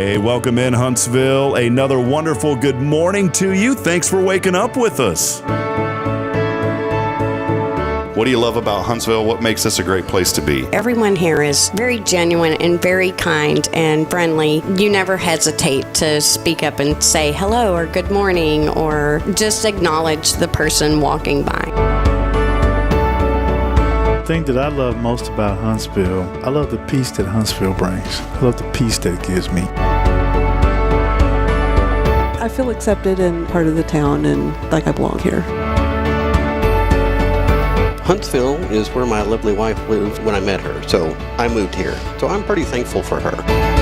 Hey, welcome in Huntsville. Another wonderful good morning to you. Thanks for waking up with us. What do you love about Huntsville? What makes this a great place to be? Everyone here is very genuine and very kind and friendly. You never hesitate to speak up and say hello or good morning or just acknowledge the person walking by. The thing that I love most about Huntsville, I love the peace that Huntsville brings. I love the peace that it gives me. I feel accepted and part of the town and like I belong here. Huntsville is where my lovely wife lived when I met her, so I moved here. So I'm pretty thankful for her.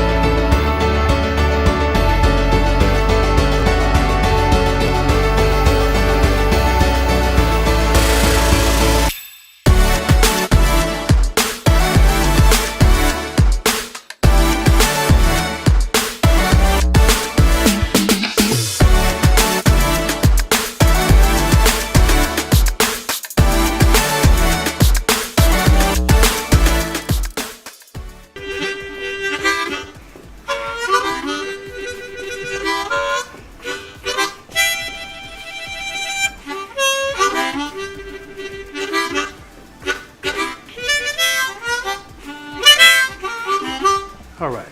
All right.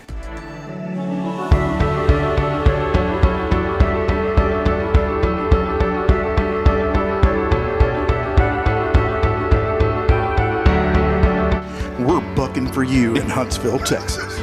We're bucking for you in Huntsville, Texas.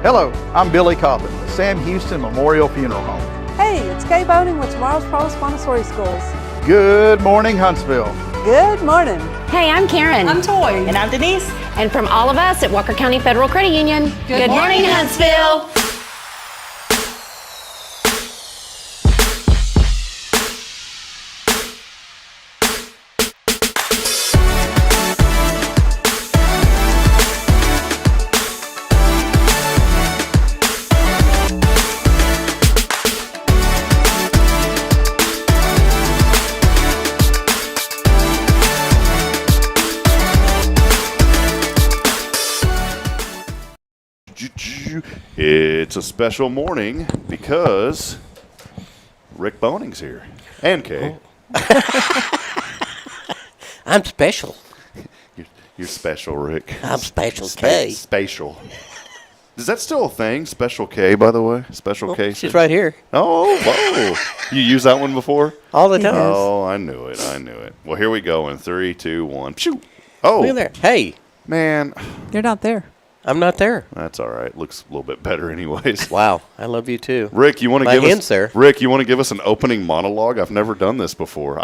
Hello, I'm Billy Cobbin, the Sam Houston Memorial Funeral Home. Hey, it's Kaye Boehning with Tomorrow's Promise Montessori Schools. Good morning, Huntsville. Good morning. Hey, I'm Karen. I'm Toy. And I'm Denise. And from all of us at Walker County Federal Credit Union, good morning, Huntsville. It's a special morning because Rick Boehning's here. And Kaye. I'm special. You're special, Rick. I'm special Kaye. Spatial. Is that still a thing? Special K, by the way? Special K? She's right here. Oh, whoa. You used that one before? All the time. Oh, I knew it. Well, here we go in 3, 2, 1. Pshoo. Oh. Look at there. Hey, man. You're not there. I'm not there. That's all right. Looks a little bit better anyways. Wow, I love you too. Rick, you want to give us an opening monologue? I've never done this before.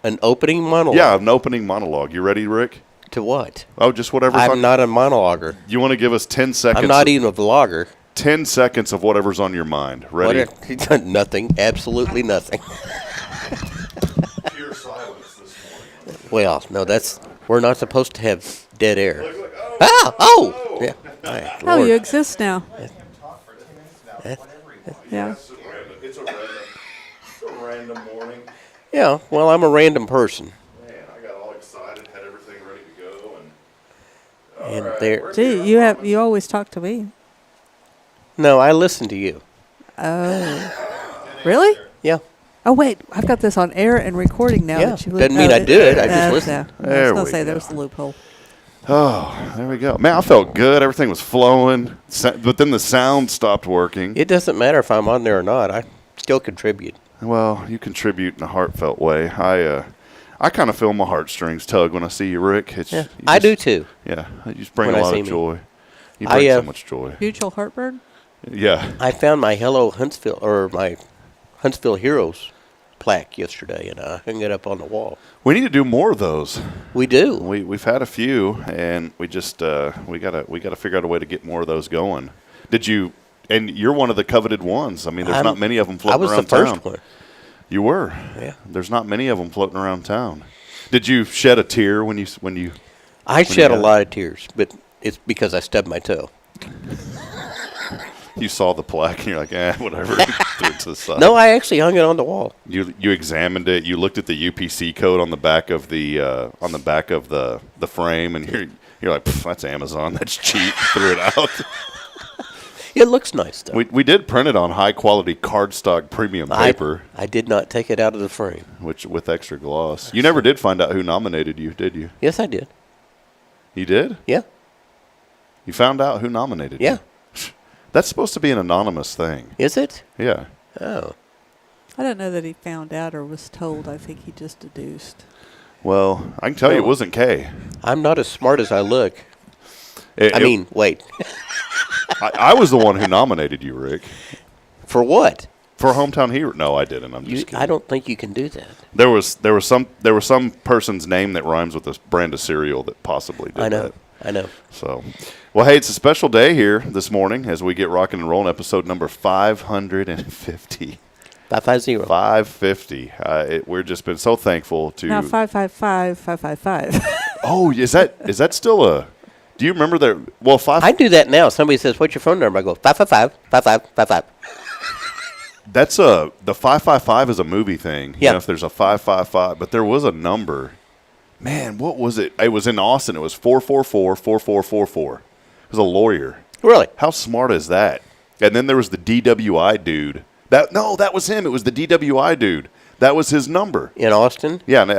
An opening monologue? Yeah, an opening monologue. You ready, Rick? To what? Oh, just whatever. I'm not a monologuer. You want to give us 10 seconds? I'm not even a vlogger. 10 seconds of whatever's on your mind. Ready? Nothing. Absolutely nothing. Pure silence this morning. Well, no, we're not supposed to have dead air. Oh! Yeah. Right, Oh, you exist now. Yeah. It's a random morning. Yeah, well, I'm a random person. Man, I got all excited, had everything ready to go, And right, there. Gee, you always talk to me. No, I listen to you. Oh. Really? Yeah. Oh, wait. I've got this on air and recording now. Yeah. That you Doesn't mean I do it. I just listen. Yeah. I There was going we to say go. there's the loophole. Oh, there we go. Man, I felt good. Everything was flowing, but then the sound stopped working. It doesn't matter if I'm on there or not. I still contribute. Well, you contribute in a heartfelt way. I kind of feel my heartstrings tug when I see you, Rick. I do too. Yeah, you just bring When a I lot see of me. joy. You bring so much joy. Mutual heartburn? Yeah. I found my Hello Huntsville or my Huntsville Heroes plaque yesterday, and I hung it up on the wall. We need to do more of those. We do. We've had a few, and we just we gotta figure out a way to get more of those going. Did you? And you're one of the coveted ones. I mean, there's not many of them floating around town. I was the first one. You were. Yeah. There's not many of them floating around town. Did you shed a tear when you? I shed a lot of tears, but it's because I stubbed my toe. You saw the plaque and you're like, whatever. Threw it to the side. No, I actually hung it on the wall. You examined it. You looked at the UPC code on the back of the frame, and you're like, that's Amazon. That's cheap. Threw it out. It looks nice, though. We did print it on high quality cardstock premium paper. I did not take it out of the frame. Which with extra gloss. You never did find out who nominated you, did you? Yes, I did. You did? Yeah. You found out who nominated you? Yeah. That's supposed to be an anonymous thing. Is it? Yeah. Oh. I don't know that he found out or was told. I think he just deduced. Well, I can tell you it wasn't Kaye. I'm not as smart as I look. Wait. I was the one who nominated you, Rick. For what? For Hometown Hero. No, I didn't. I'm just kidding. I don't think you can do that. There was some person's name that rhymes with a brand of cereal that possibly did that. I know. So, well, hey, it's a special day here this morning as we get rocking and rolling. Episode number 550. 550. 550. We're just been so thankful to. Now 555. Oh, is that still a? Do you remember that? Well, I do that now. Somebody says, "What's your phone number?" I go 555-5555. That's the 555 is a movie thing. Yeah. If there's a 555, but there was a number. Man, what was it? It was in Austin. It was 444-4444. It was a lawyer. Really? How smart is that? And then there was the DWI dude. That was him. It was the DWI dude. That was his number. In Austin? Yeah, and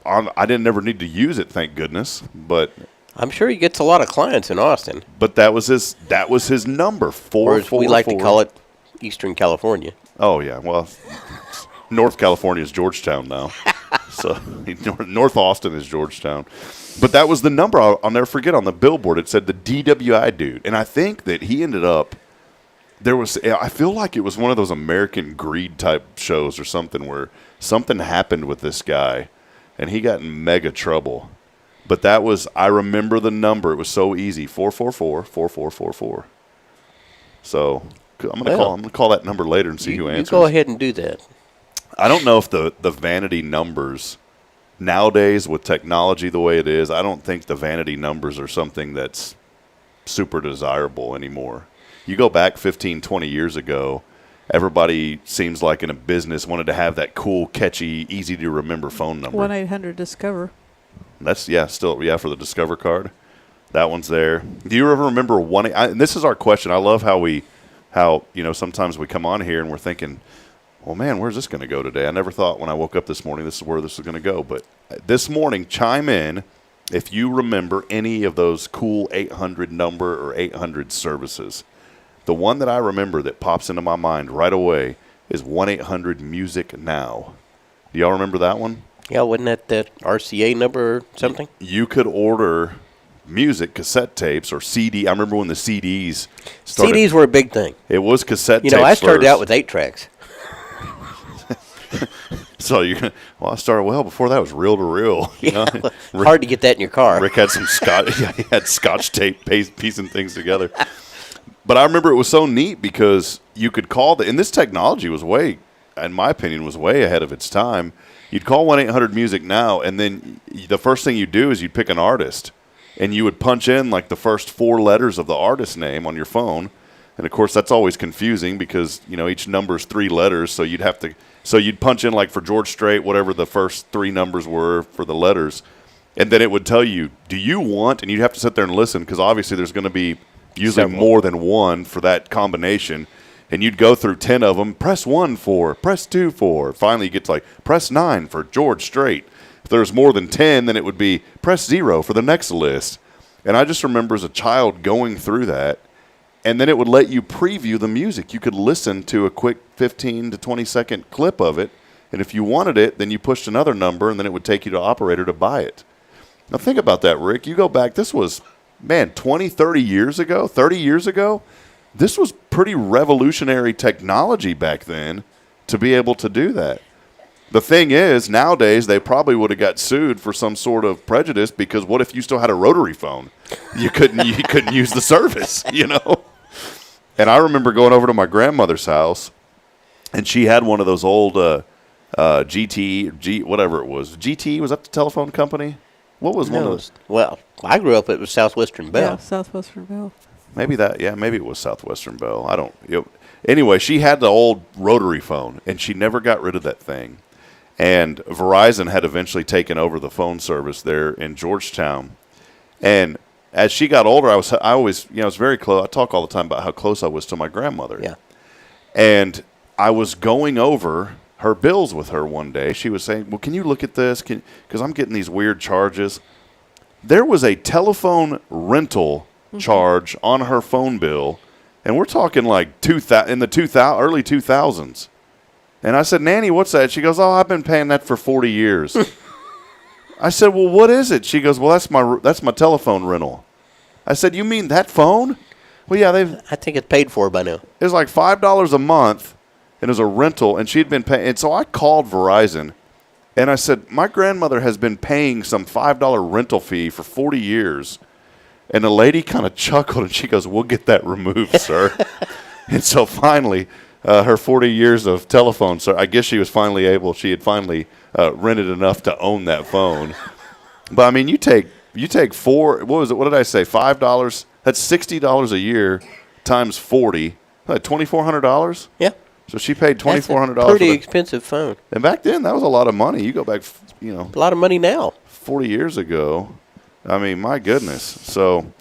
I didn't never need to use it, thank goodness. But I'm sure he gets a lot of clients in Austin. But that was his number. 444. Or as we like to call it, Eastern California. Oh yeah, well, North California is Georgetown now. So North Austin is Georgetown. But that was the number I'll never forget on the billboard. It said the DWI dude. And I think that he ended up, I feel like it was one of those American Greed type shows or something where something happened with this guy and he got in mega trouble. But I remember the number. It was so easy, 444-4444. So I'm going to call that number later and see who answers. You go ahead and do that. I don't know if the vanity numbers nowadays with technology the way it is, I don't think the vanity numbers are something that's super desirable anymore. You go back 15, 20 years ago, everybody seems like in a business wanted to have that cool, catchy, easy to remember phone number. 1-800-DISCOVER. That's still for the Discover card. That one's there. Do you ever remember and this is our question. I love how sometimes we come on here and we're thinking, well, man, where's this going to go today? I never thought when I woke up this morning this is where this is going to go. But this morning, chime in if you remember any of those cool 800 number or 800 services. The one that I remember that pops into my mind right away is 1-800-MUSIC-NOW. Do y'all remember that one? Yeah, wasn't that RCA number or something? You could order music, cassette tapes, or CD. I remember when the CDs started. CDs were a big thing. It was cassette tapes. I started out with 8 tracks. So I started before that was reel to reel. Hard to get that in your car. Rick had some he had Scotch tape piecing things together. But I remember it was so neat because you could call and this technology was in my opinion, was way ahead of its time. You'd call 1-800-MUSIC-NOW, and then the first thing you do is you'd pick an artist, and you would punch in like the first 4 letters of the artist name on your phone. And of course, that's always confusing because each number is 3 letters, so you'd punch in like for George Strait, whatever the first 3 numbers were for the letters, and then it would tell you, do you want? And you'd have to sit there and listen because obviously there's going to be usually more than one for that combination. And you'd go through 10 of them, press 1 for, press 2 for. Finally, you get to press 9 for George Strait. If there's more than 10, then it would be press 0 for the next list. And I just remember as a child going through that, and then it would let you preview the music. You could listen to a quick 15 to 20-second clip of it, and if you wanted it, then you pushed another number, and then it would take you to operator to buy it. Now think about that, Rick. You go back, this was, 20, 30 years ago, 30 years ago. This was pretty revolutionary technology back then to be able to do that. The thing is, nowadays, they probably would have got sued for some sort of prejudice because what if you still had a rotary phone? You couldn't use the service, And I remember going over to my grandmother's house, and she had one of those old whatever it was. GT, was that the telephone company? What was one of those? Well, I grew up, it was Southwestern Bell. Yeah, Southwestern Bell. Maybe it was Southwestern Bell. I don't. Anyway, she had the old rotary phone, and she never got rid of that thing. And Verizon had eventually taken over the phone service there in Georgetown. And as she got older, I was very close. I talk all the time about how close I was to my grandmother. Yeah. And I was going over her bills with her one day. She was saying, well, can you look at this? Because I'm getting these weird charges. There was a telephone rental charge on her phone bill, and we're talking like in the early 2000s. And I said, Nanny, what's that? She goes, oh, I've been paying that for 40 years. I said, well, what is it? She goes, well, that's my telephone rental. I said, you mean that phone? Well, yeah, I think it's paid for by now. It was like $5 a month, and it was a rental, and she'd been paying. And so I called Verizon, and I said, my grandmother has been paying some $5 rental fee for 40 years. And the lady kind of chuckled, and she goes, we'll get that removed, sir. And so finally, her 40 years of telephone, so I guess she had finally rented enough to own that phone. But, I mean, you take what did I say, $5? That's $60 a year times 40. $2,400? Yeah. So she paid $2,400. That's a pretty expensive phone. And back then, that was a lot of money. You go back, A lot of money now. 40 years ago. I mean, my goodness. So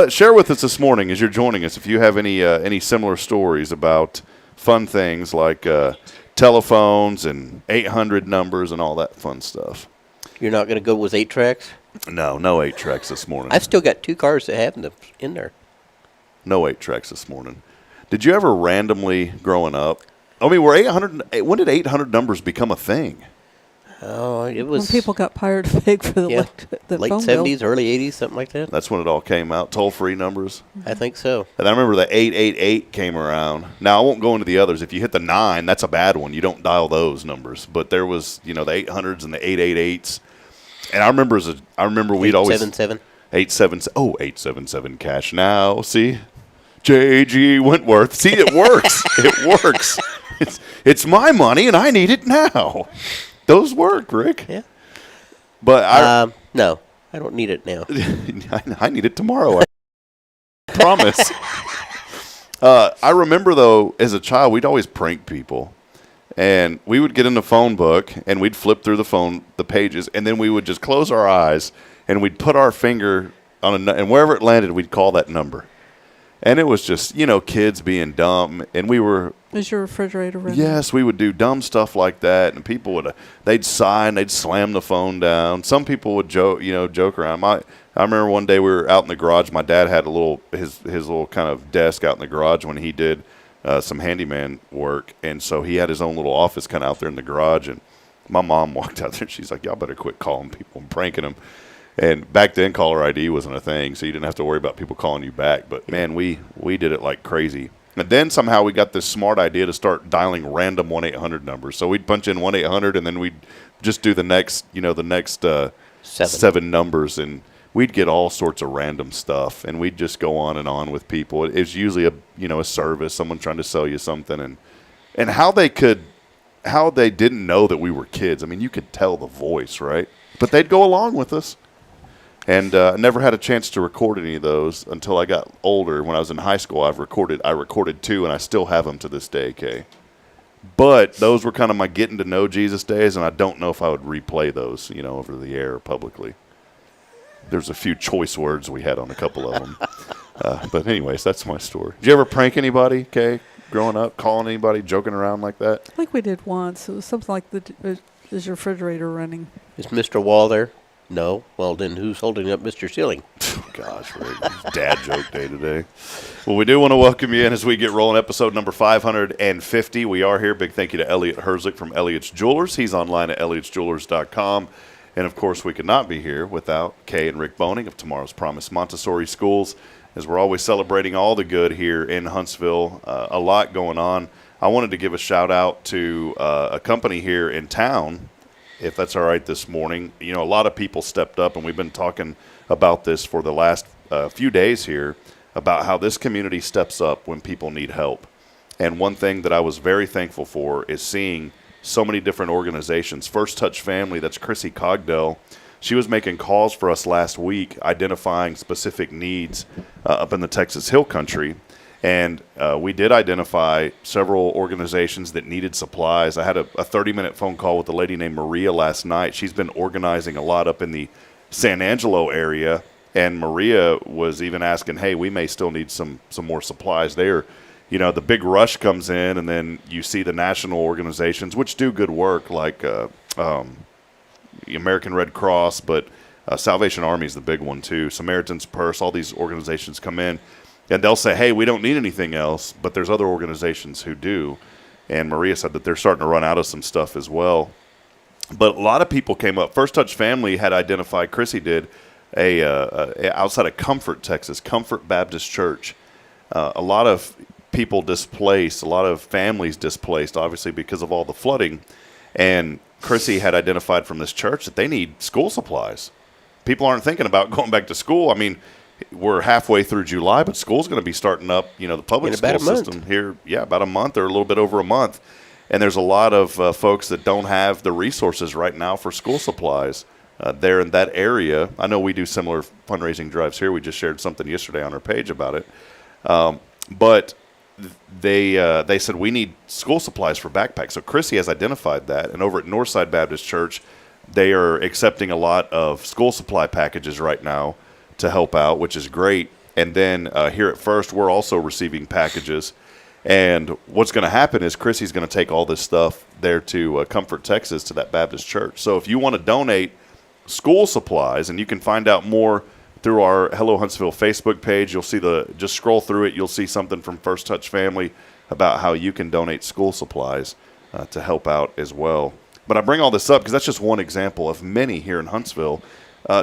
share with us this morning as you're joining us if you have any similar stories about fun things like telephones and 800 numbers and all that fun stuff. You're not going to go with 8 tracks? No 8 tracks this morning. I've still got 2 cars that have them in there. No 8 tracks this morning. Did you ever randomly, growing up, I mean, when did 800 numbers become a thing? Oh, it was when people got tired of paying for the late phone 70s, bill. early 80s, something like that. That's when it all came out, toll-free numbers. I think so. And I remember the 888 came around. Now, I won't go into the others. If you hit the 9, that's a bad one. You don't dial those numbers. But there was, the 800s and the 888s. And I remember we'd always 877. 877. Oh, 877 cash now. See? J.G. Wentworth. See, it works. It works. It's my money, and I need it now. Those work, Rick. Yeah. But no, I don't need it now. I need it tomorrow. I promise. I remember, though, as a child, we'd always prank people. And we would get in the phone book, and we'd flip through the pages, and then we would just close our eyes, and we'd put our finger on and wherever it landed, we'd call that number. And it was just, kids being dumb, and we were. Is your refrigerator running? Yes, we would do dumb stuff like that, and people they'd sigh and they'd slam the phone down. Some people would joke around. I remember one day we were out in the garage. My dad had his little kind of desk out in the garage when he did some handyman work, and so he had his own little office kind of out there in the garage. And my mom walked out there, and she's like, "Y'all better quit calling people and pranking them." And back then, caller ID wasn't a thing, so you didn't have to worry about people calling you back. But, man, we did it like crazy. And then somehow we got this smart idea to start dialing random 1-800 numbers. So we'd punch in 1-800, and then we'd just do the next 7 numbers, and we'd get all sorts of random stuff. And we'd just go on and on with people. It was usually a service, someone trying to sell you something, and how they didn't know that we were kids. I mean, you could tell the voice, right? But they'd go along with us. And I never had a chance to record any of those until I got older. When I was in high school, I recorded 2, and I still have them to this day, Kaye. But those were kind of my getting to know Jesus days, and I don't know if I would replay those, over the air publicly. There's a few choice words we had on a couple of them. But anyways, that's my story. Did you ever prank anybody, Kaye, growing up, calling anybody, joking around like that? I think we did once. It was something like, is your refrigerator running? Is Mr. Wall there? No. Well, then who's holding up Mr. Ceiling? Gosh, Rick, dad joke day today. Well, we do want to welcome you in as we get rolling. Episode number 550. We are here. Big thank you to Elliot Herzlich from Elliot's Jewelers. He's online at elliotsjewelers.com. And, of course, we could not be here without Kaye and Rick Boehning of Tomorrow's Promise Montessori Schools, as we're always celebrating all the good here in Huntsville. A lot going on. I wanted to give a shout-out to a company here in town, if that's all right this morning. A lot of people stepped up, and we've been talking about this for the last few days here, about how this community steps up when people need help. And one thing that I was very thankful for is seeing so many different organizations. First Touch Family, that's Chrissy Cogdell, she was making calls for us last week, identifying specific needs up in the Texas Hill Country. And we did identify several organizations that needed supplies. I had a 30-minute phone call with a lady named Maria last night. She's been organizing a lot up in the San Angelo area, and Maria was even asking, hey, we may still need some more supplies there. You know, the big rush comes in, and then you see the national organizations, which do good work, like the American Red Cross, but Salvation Army is the big one too. Samaritan's Purse, all these organizations come in. And they'll say, hey, we don't need anything else, but there's other organizations who do. And Maria said that they're starting to run out of some stuff as well. But a lot of people came up. First Touch Family had identified, Chrissy did, outside of Comfort, Texas, Comfort Baptist Church. A lot of people displaced, a lot of families displaced, obviously, because of all the flooding. And Chrissy had identified from this church that they need school supplies. People aren't thinking about going back to school. I mean, we're halfway through July, but school's going to be starting up, you know, the public school system here, about a month or a little bit over a month. And there's a lot of folks that don't have the resources right now for school supplies there in that area. I know we do similar fundraising drives here. We just shared something yesterday on our page about it. But they said we need school supplies for backpacks. So Chrissy has identified that. And over at Northside Baptist Church, they are accepting a lot of school supply packages right now to help out, which is great. And then here at First, we're also receiving packages. And what's going to happen is Chrissy's going to take all this stuff there to Comfort, Texas, to that Baptist church. So if you want to donate school supplies, and you can find out more through our Hello Huntsville Facebook page, you'll see just scroll through it, you'll see something from First Touch Family about how you can donate school supplies to help out as well. But I bring all this up because that's just one example of many here in Huntsville.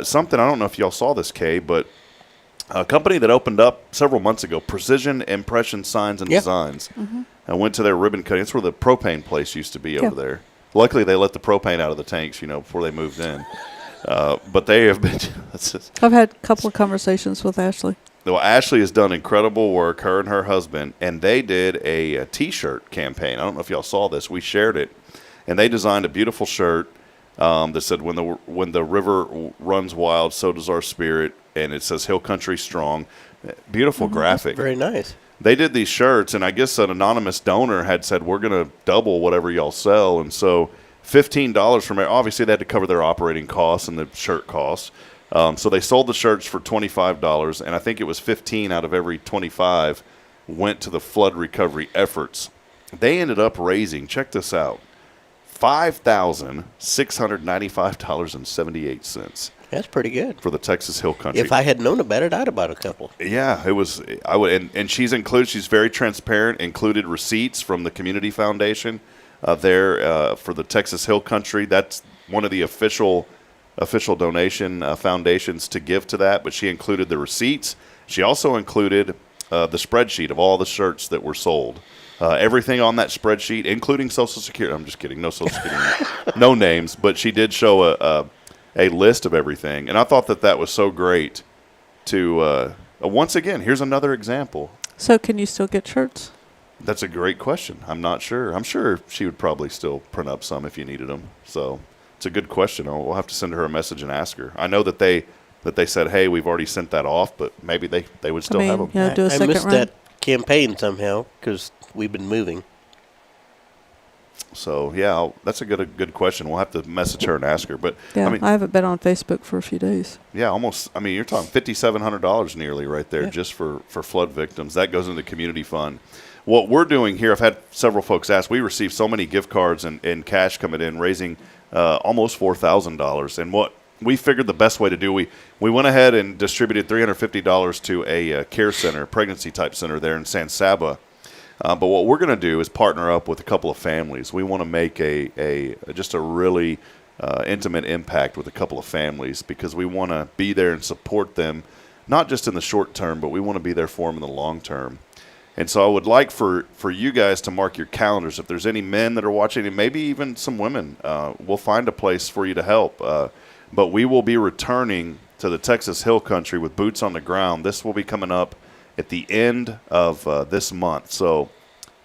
Something, I don't know if y'all saw this, Kaye, but a company that opened up several months ago, Precision Impression Signs and Designs. Mm-hmm. I went to their ribbon cutting. It's where the propane place used to be over there. Luckily, they let the propane out of the tanks, before they moved in. But they have been. I've had a couple of conversations with Ashley. Well, Ashley has done incredible work, her and her husband, and they did a T-shirt campaign. I don't know if y'all saw this. We shared it. And they designed a beautiful shirt that said, when the river runs wild, so does our spirit. And it says Hill Country Strong. Beautiful graphic. Very nice. They did these shirts, and I guess an anonymous donor had said, we're going to double whatever y'all sell. And so $15 from it. Obviously, they had to cover their operating costs and the shirt costs. So they sold the shirts for $25, and I think it was $15 out of every $25 went to the flood recovery efforts. They ended up raising, check this out, $5,695.78. That's pretty good for the Texas Hill Country. If I had known about it, I'd have bought a couple. Yeah, it was. I would, and she's included. She's very transparent. Included receipts from the community foundation there for the Texas Hill Country. That's one of the official donation foundations to give to that. But she included the receipts. She also included the spreadsheet of all the shirts that were sold. Everything on that spreadsheet, including Social Security. I'm just kidding. No Social Security, no names. But she did show a list of everything. And I thought that was so great to, once again, here's another example. So can you still get shirts? That's a great question. I'm not sure. I'm sure she would probably still print up some if you needed them. So it's a good question. We'll have to send her a message and ask her. I know that they said, hey, we've already sent that off, but maybe they would still have them. Yeah, do a second I missed run. that campaign somehow because we've been moving. So, yeah, that's a good question. We'll have to message her and ask her. But yeah, I haven't been on Facebook for a few days. Yeah, almost. I mean, you're talking $5,700 nearly right there just for flood victims. That goes into the community fund. What we're doing here, I've had several folks ask, we received so many gift cards and cash coming in, raising almost $4,000. And what we figured the best way to do, we went ahead and distributed $350 to a care center, pregnancy-type center there in San Saba. But what we're going to do is partner up with a couple of families. We want to make just a really intimate impact with a couple of families because we want to be there and support them, not just in the short term, but we want to be there for them in the long term. And so I would like for you guys to mark your calendars. If there's any men that are watching, and maybe even some women, we'll find a place for you to help. But we will be returning to the Texas Hill Country with boots on the ground. This will be coming up at the end of this month, so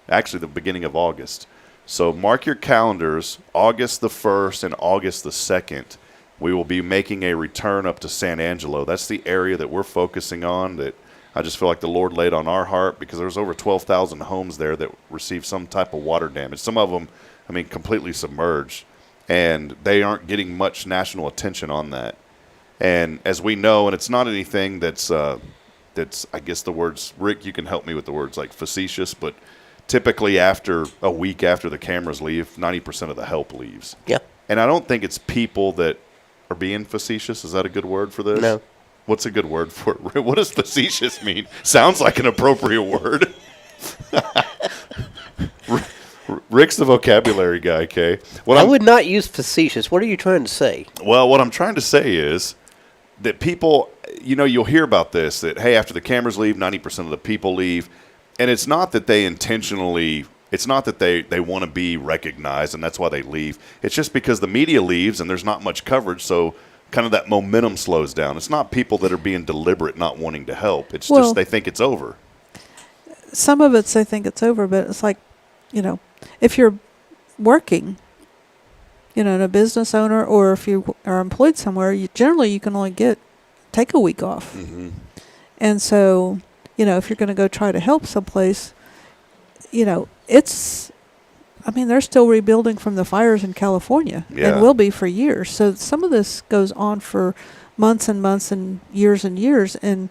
actually the beginning of August. So mark your calendars, August the 1st and August the 2nd. we will be making a return up to San Angelo. That's the area that we're focusing on, that I just feel like the Lord laid on our heart, because there's over 12,000 homes there that received some type of water damage. Some of them, completely submerged, and they aren't getting much national attention on that. And as we know, and it's not anything that's I guess the words, Rick, you can help me with the words, like facetious, but typically after a week after the cameras leave, 90% of the help leaves. Yeah. And I don't think it's people that are being facetious. Is that a good word for this? No. What's a good word for it? What does facetious mean? Sounds like an appropriate word. Rick's the vocabulary guy, Kaye. I would not use facetious. What are you trying to say? Well, what I'm trying to say is that people, you'll hear about this, that, hey, after the cameras leave, 90% of the people leave. And it's not that they intentionally, it's not that they want to be recognized and that's why they leave. It's just because the media leaves and there's not much coverage, so kind of that momentum slows down. It's not people that are being deliberate not wanting to help. It's just they think it's over. Some of it's they think it's over, but it's like, if you're working, and a business owner, or if you are employed somewhere, you can only take a week off. Mm-hmm. And so, if you're going to go try to help someplace, they're still rebuilding from the fires in California and will be for years. So some of this goes on for months and months and years, and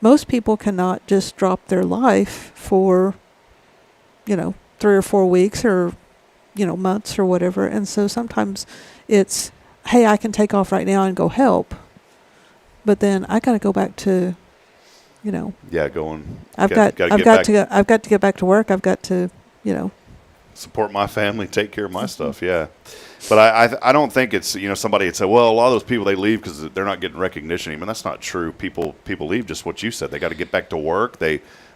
most people cannot just drop their life for, 3 or 4 weeks or, months or whatever. And so sometimes it's, hey, I can take off right now and go help. But then I got to go back to, going. I've got to get back to work. I've got to, support my family, take care of my stuff. Yeah. But I don't think it's, somebody would say, well, a lot of those people, they leave because they're not getting recognition. That's not true. People leave, just what you said. They got to get back to work.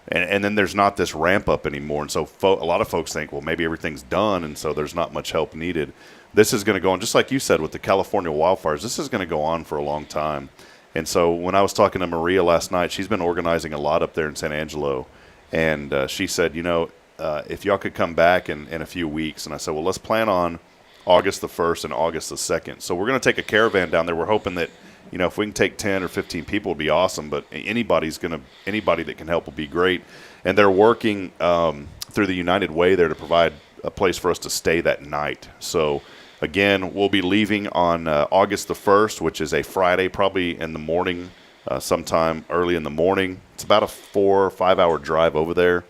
And then there's not this ramp up anymore. And so a lot of folks think, well, maybe everything's done, and so there's not much help needed. This is going to go on, just like you said, with the California wildfires, this is going to go on for a long time. And so when I was talking to Maria last night, she's been organizing a lot up there in San Angelo. And she said, if y'all could come back in a few weeks. And I said, well, let's plan on August the 1st and August the 2nd. So we're going to take a caravan down there. We're hoping that, if we can take 10 or 15 people, it would be awesome. But anybody that can help will be great. And they're working through the United Way there to provide a place for us to stay that night. So, again, we'll be leaving on August the 1st, which is a Friday, probably in the morning, sometime early in the morning. It's about a 4 or 5 hour drive over there.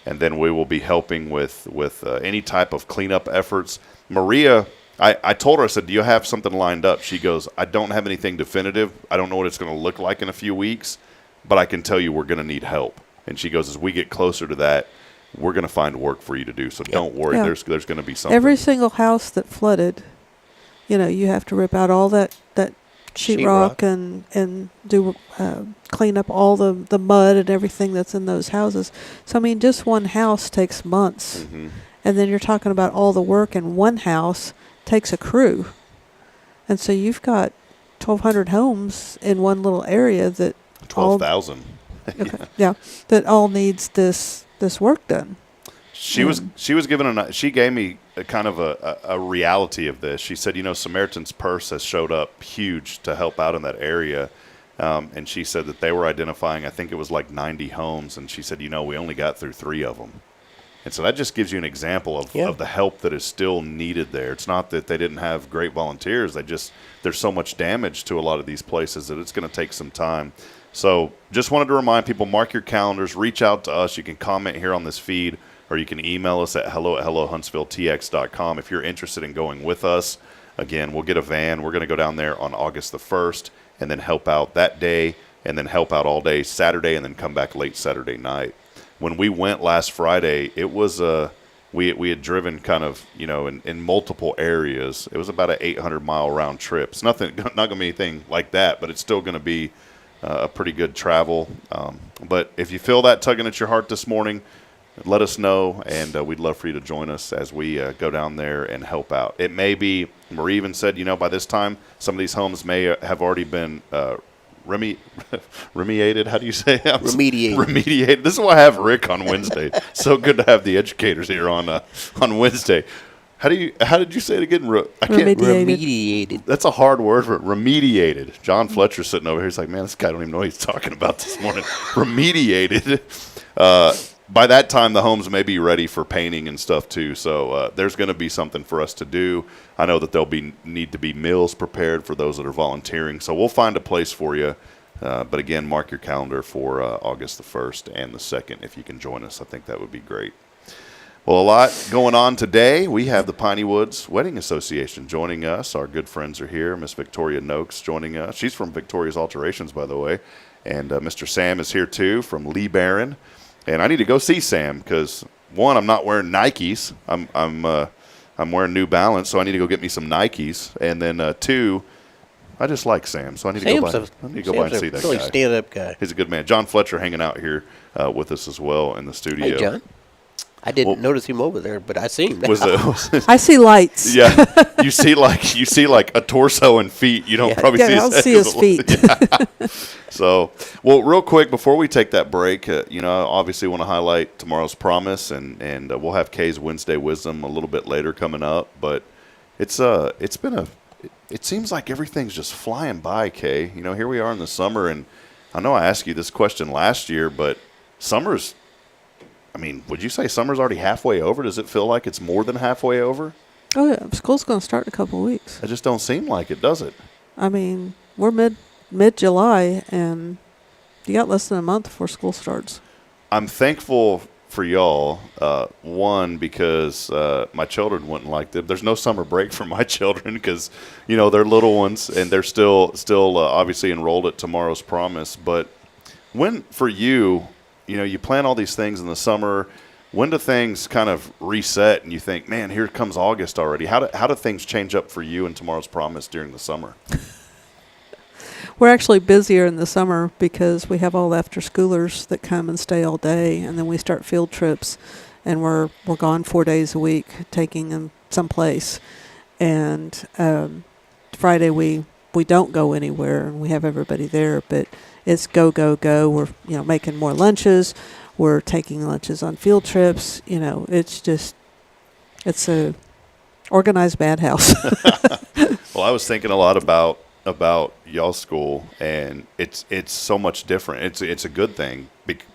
And then we will be helping with any type of cleanup efforts. Maria, I told her, I said, do you have something lined up? She goes, I don't have anything definitive. I don't know what it's going to look like in a few weeks, but I can tell you we're going to need help. And she goes, as we get closer to that, we're going to find work for you to do. So don't worry, there's going to be something. Every single house that flooded, you have to rip out all that sheetrock and do clean up all the mud and everything that's in those houses. So, just one house takes months. Mm-hmm. And then you're talking about all the work in one house takes a crew. And so you've got 1,200 homes in one little area that 12,000. That all needs this work done. She was given she gave me a kind of a reality of this. She said, Samaritan's Purse has showed up huge to help out in that area. And she said that they were identifying, I think it was like 90 homes. And she said, we only got through 3 of them. And so that just gives you an example of the help that is still needed there. It's not that they didn't have great volunteers. There's so much damage to a lot of these places that it's going to take some time. So just wanted to remind people, mark your calendars, reach out to us. You can comment here on this feed, or you can email us at hello@HuntsvilleTX.com if you're interested in going with us. Again, we'll get a van. We're going to go down there on August the 1st and then help out that day and then help out all day Saturday and then come back late Saturday night. When we went last Friday, it was we had driven kind of, in multiple areas. It was about an 800-mile round trip. It's not going to be anything like that, but it's still going to be a pretty good travel. But if you feel that tugging at your heart this morning, let us know, and we'd love for you to join us as we go down there and help out. It may be, Marie even said, by this time, some of these homes may have already been remediated. How do you say that? Remediated. This is why I have Rick on Wednesday. So good to have the educators here on Wednesday. How did you say it again? I can't. Remediated. That's a hard word for it. Remediated. John Fletcher's sitting over here. He's like, man, this guy don't even know what he's talking about this morning. Remediated. By that time, the homes may be ready for painting and stuff too. So there's going to be something for us to do. I know that there'll need to be meals prepared for those that are volunteering. So we'll find a place for you. But again, mark your calendar for August the 1st and the 2nd if you can join us. I think that would be great. Well, a lot going on today. We have the Piney Woods Wedding Association joining us. Our good friends are here. Miss Victoria Nokes joining us. She's from Victoria's Alterations, by the way. And Mr. Sam is here, too, from Lee Barron. And I need to go see Sam because, one, I'm not wearing Nikes. I'm wearing New Balance, so I need to go get me some Nikes. And then, two, I just like Sam, so I need to go by and see that really guy. Stand-up guy. He's a good man. John Fletcher hanging out here with us as well in the studio. Hey, John. I didn't notice him over there, but I see him now. I see lights. Yeah, you see like a torso and feet. You don't probably see his I don't head see his feet. Yeah. So, well, real quick before we take that break, obviously want to highlight tomorrow's promise, and we'll have Kaye's Wednesday Wisdom a little bit later coming up. But it seems like everything's just flying by, Kaye. Here we are in the summer, and I know I asked you this question last year, but summer's. I mean, would you say summer's already halfway over? Does it feel like it's more than halfway over? Oh, yeah. School's going to start in a couple of weeks. It just don't seem like it, does it? I mean, we're mid-July, and you got less than a month before school starts. I'm thankful for y'all. One, because my children wouldn't like it. There's no summer break for my children because, they're little ones, and they're still obviously enrolled at Tomorrow's Promise. But when, for you, you plan all these things in the summer. When do things kind of reset and you think, man, here comes August already? How do things change up for you and Tomorrow's Promise during the summer? We're actually busier in the summer because we have all the after-schoolers that come and stay all day, and then we start field trips, and we're gone 4 days a week taking them someplace. And Friday we don't go anywhere, and we have everybody there, but it's go, go, go. We're, making more lunches. We're taking lunches on field trips. It's a organized madhouse. Well, I was thinking a lot about y'all's school, and it's so much different. It's a good thing,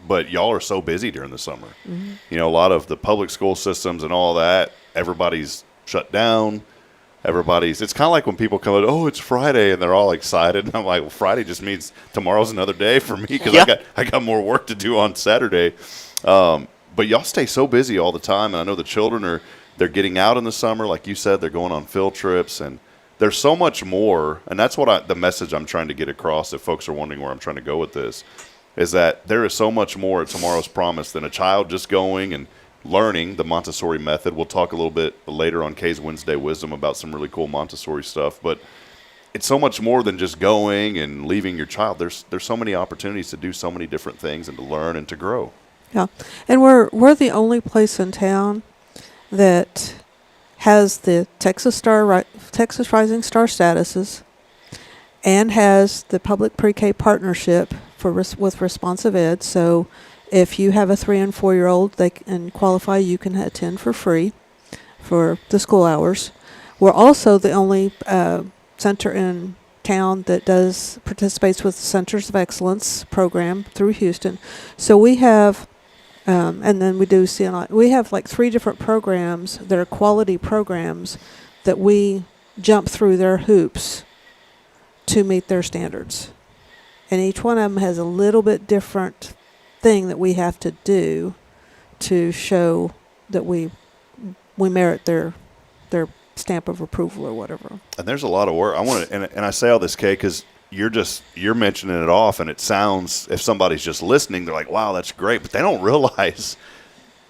but y'all are so busy during the summer. Mm-hmm. A lot of the public school systems and all that, everybody's shut down. It's kind of like when people come out, oh, it's Friday, and they're all excited. And I'm like, well, Friday just means tomorrow's another day for me because I got more work to do on Saturday. But y'all stay so busy all the time, and I know the children they're getting out in the summer, like you said, they're going on field trips, and there's so much more. And that's the message I'm trying to get across. If folks are wondering where I'm trying to go with this, is that there is so much more at Tomorrow's Promise than a child just going and learning the Montessori method. We'll talk a little bit later on Kaye's Wednesday Wisdom about some really cool Montessori stuff, but it's so much more than just going and leaving your child. There's so many opportunities to do so many different things and to learn and to grow. Yeah, and we're the only place in town that has the Texas Rising Star statuses and has the public pre-K partnership with Responsive Ed. So if you have a 3 and 4 year old they can qualify, you can attend for free for the school hours. We're also the only center in town that participates with the Centers of Excellence program through Houston. So we have, and then we do CNI. We have like 3 different programs that are quality programs that we jump through their hoops to meet their standards. And each one of them has a little bit different thing that we have to do to show that we merit their stamp of approval or whatever. And there's a lot of work. I want to, and I say all this, Kaye, because you're mentioning it off, and it sounds, if somebody's just listening, they're like, wow, that's great, but they don't realize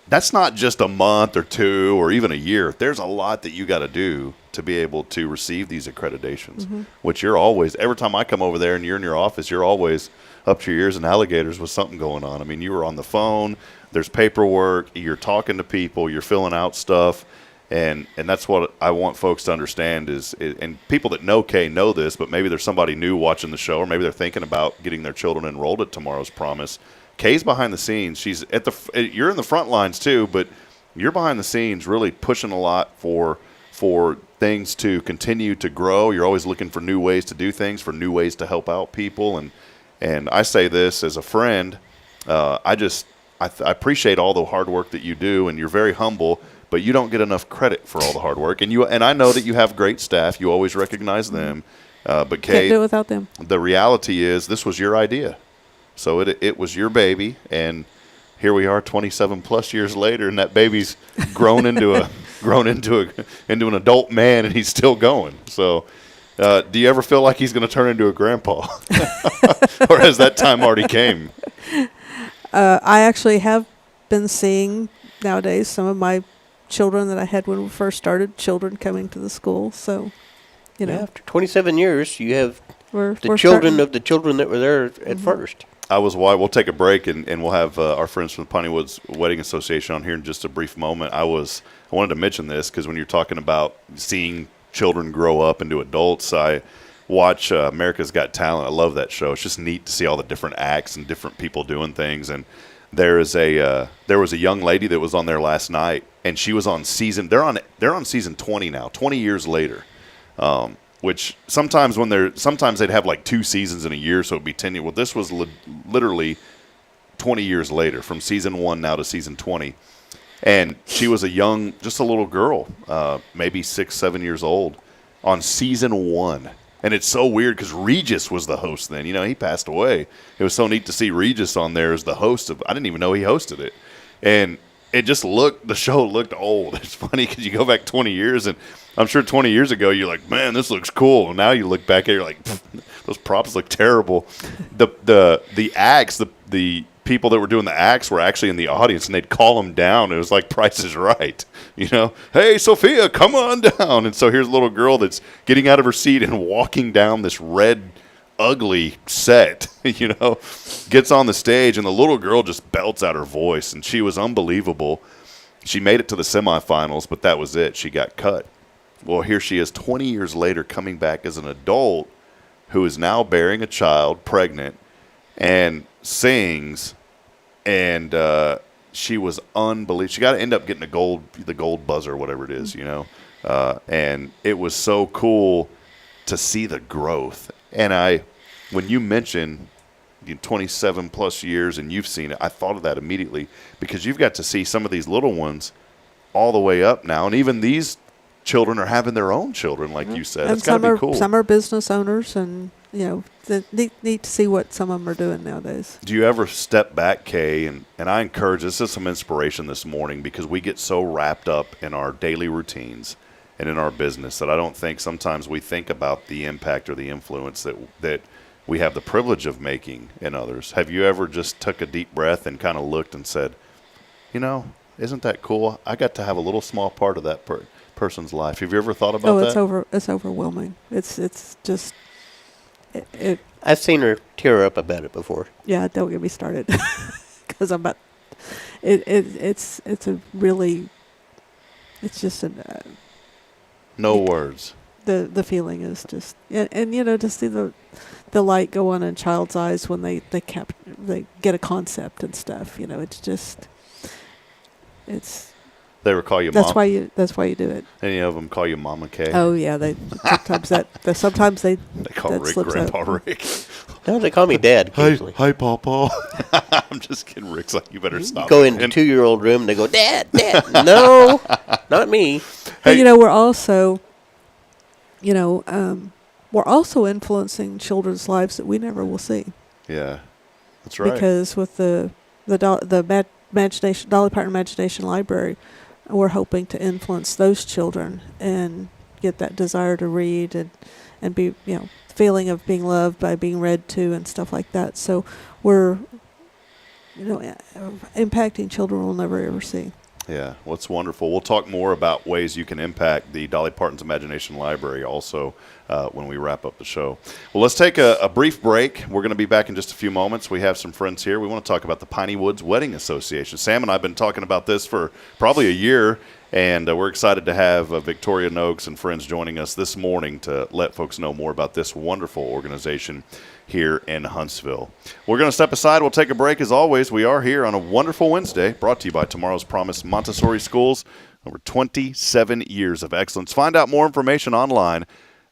that's not just a month or 2 or even a year. There's a lot that you got to do to be able to receive these accreditations, which you're always, every time I come over there and you're in your office, you're always up to your ears in alligators with something going on. I mean, you were on the phone, there's paperwork, you're talking to people, you're filling out stuff, and that's what I want folks to understand is, and people that know Kaye know this, but maybe there's somebody new watching the show, or maybe they're thinking about getting their children enrolled at Tomorrow's Promise. Kaye's behind the scenes. She's you're in the front lines too, but you're behind the scenes really pushing a lot for things to continue to grow. You're always looking for new ways to do things, for new ways to help out people. And I say this as a friend, I appreciate all the hard work that you do, and you're very humble, but you don't get enough credit for all the hard work. And I know that you have great staff. You always recognize them. But Kaye, can't do it without them. The reality is this was your idea. So it was your baby, and here we are 27 plus years later, and that baby's grown into an adult man, and he's still going. So do you ever feel like he's going to turn into a grandpa? Or has that time already came? I actually have been seeing nowadays some of my children that I had when we first started, children coming to the school. So, after 27 years, you have we're children starting. of the children that were there at first. We'll take a break, and we'll have our friends from the Piney Woods Wedding Association on here in just a brief moment. I wanted to mention this because when you're talking about seeing children grow up into adults, I watch America's Got Talent. I love that show. It's just neat to see all the different acts and different people doing things. And there was a young lady that was on there last night, and she was on season. They're on season 20 now, 20 years later. Which sometimes they'd have like 2 seasons in a year, so it'd be 10 years. Well, this was literally 20 years later, from season 1 now to season 20. And she was just a little girl, maybe 6, 7 years old, on season 1. And it's so weird because Regis was the host then. He passed away. It was so neat to see Regis on there as the host I didn't even know he hosted it. And the show looked old. It's funny because you go back 20 years, and I'm sure 20 years ago you're like, man, this looks cool. And now you look back at it, you're like, those props look terrible. The acts, the people that were doing the acts were actually in the audience, and they'd call them down. It was like Price is Right. Hey, Sophia, come on down. And so here's a little girl that's getting out of her seat and walking down this red, ugly set, gets on the stage, and the little girl just belts out her voice, and she was unbelievable. She made it to the semifinals, but that was it. She got cut. Well, here she is 20 years later coming back as an adult who is now bearing a child, pregnant, and sings, and she was unbelievable. She got to end up getting the gold buzzer, whatever it is, and it was so cool to see the growth. And when you mentioned 27 plus years and you've seen it, I thought of that immediately because you've got to see some of these little ones all the way up now, and even these children are having their own children, like you said. It's got to be cool. Some are business owners, and neat to see what some of them are doing nowadays. Do you ever step back, Kaye? And I encourage, this is some inspiration this morning because we get so wrapped up in our daily routines and in our business that I don't think sometimes we think about the impact or the influence that we have the privilege of making in others. Have you ever just took a deep breath and kind of looked and said, isn't that cool? I got to have a little small part of that person's life. Have you ever thought about that? It's overwhelming. It's just I've seen her tear up about it before. Yeah, don't get me started because I'm about it's just no words. The feeling is just and to see the light go on in a child's eyes when they get a concept and stuff. They would call you that's Mom. That's why you do it. Any of them call you Mama Kaye? Oh yeah, sometimes they call Rick Grandpa out. Rick. No, they call me Dad occasionally. Hi, Papa. I'm just kidding. Rick's like, you better stop. Go into 2-year-old room and they go, Dad. No, not me. Hey. But we're also, we're also influencing children's lives that we never will see. Yeah, that's right. Because with the Dolly Parton Imagination Library, we're hoping to influence those children and get that desire to read and be, feeling of being loved by being read to and stuff like that. So we're, impacting children we'll never ever see. Yeah, well, it's wonderful. We'll talk more about ways you can impact the Dolly Parton's Imagination Library also when we wrap up the show. Well, let's take a brief break. We're going to be back in just a few moments. We have some friends here. We want to talk about the Piney Woods Wedding Association. Sam and I have been talking about this for probably a year, And we're excited to have Victoria Nokes and friends joining us this morning to let folks know more about this wonderful organization here in Huntsville. We're going to step aside. We'll take a break. As always, we are here on a wonderful Wednesday, brought to you by Tomorrow's Promise Montessori Schools. Over 27 years of excellence. Find out more information online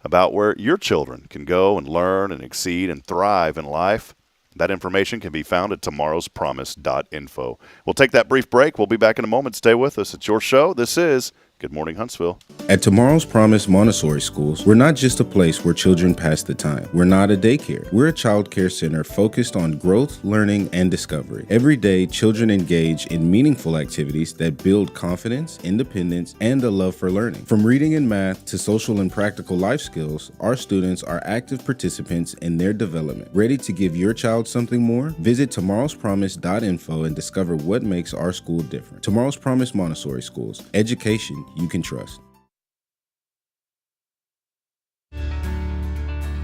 about where your children can go and learn and exceed and thrive in life. That information can be found at tomorrowspromise.info. We'll take that brief break. We'll be back in a moment. Stay with us. It's your show. This is Good Morning Huntsville. At Tomorrow's Promise Montessori Schools, we're not just a place where children pass the time. We're not a daycare. We're a child care center focused on growth, learning, and discovery. Every day, children engage in meaningful activities that build confidence, independence, and a love for learning. From reading and math to social and practical life skills, our students are active participants in their development. Ready to give your child something more? Visit tomorrowspromise.info and discover what makes our school different. Tomorrow's Promise Montessori Schools. Education you can trust.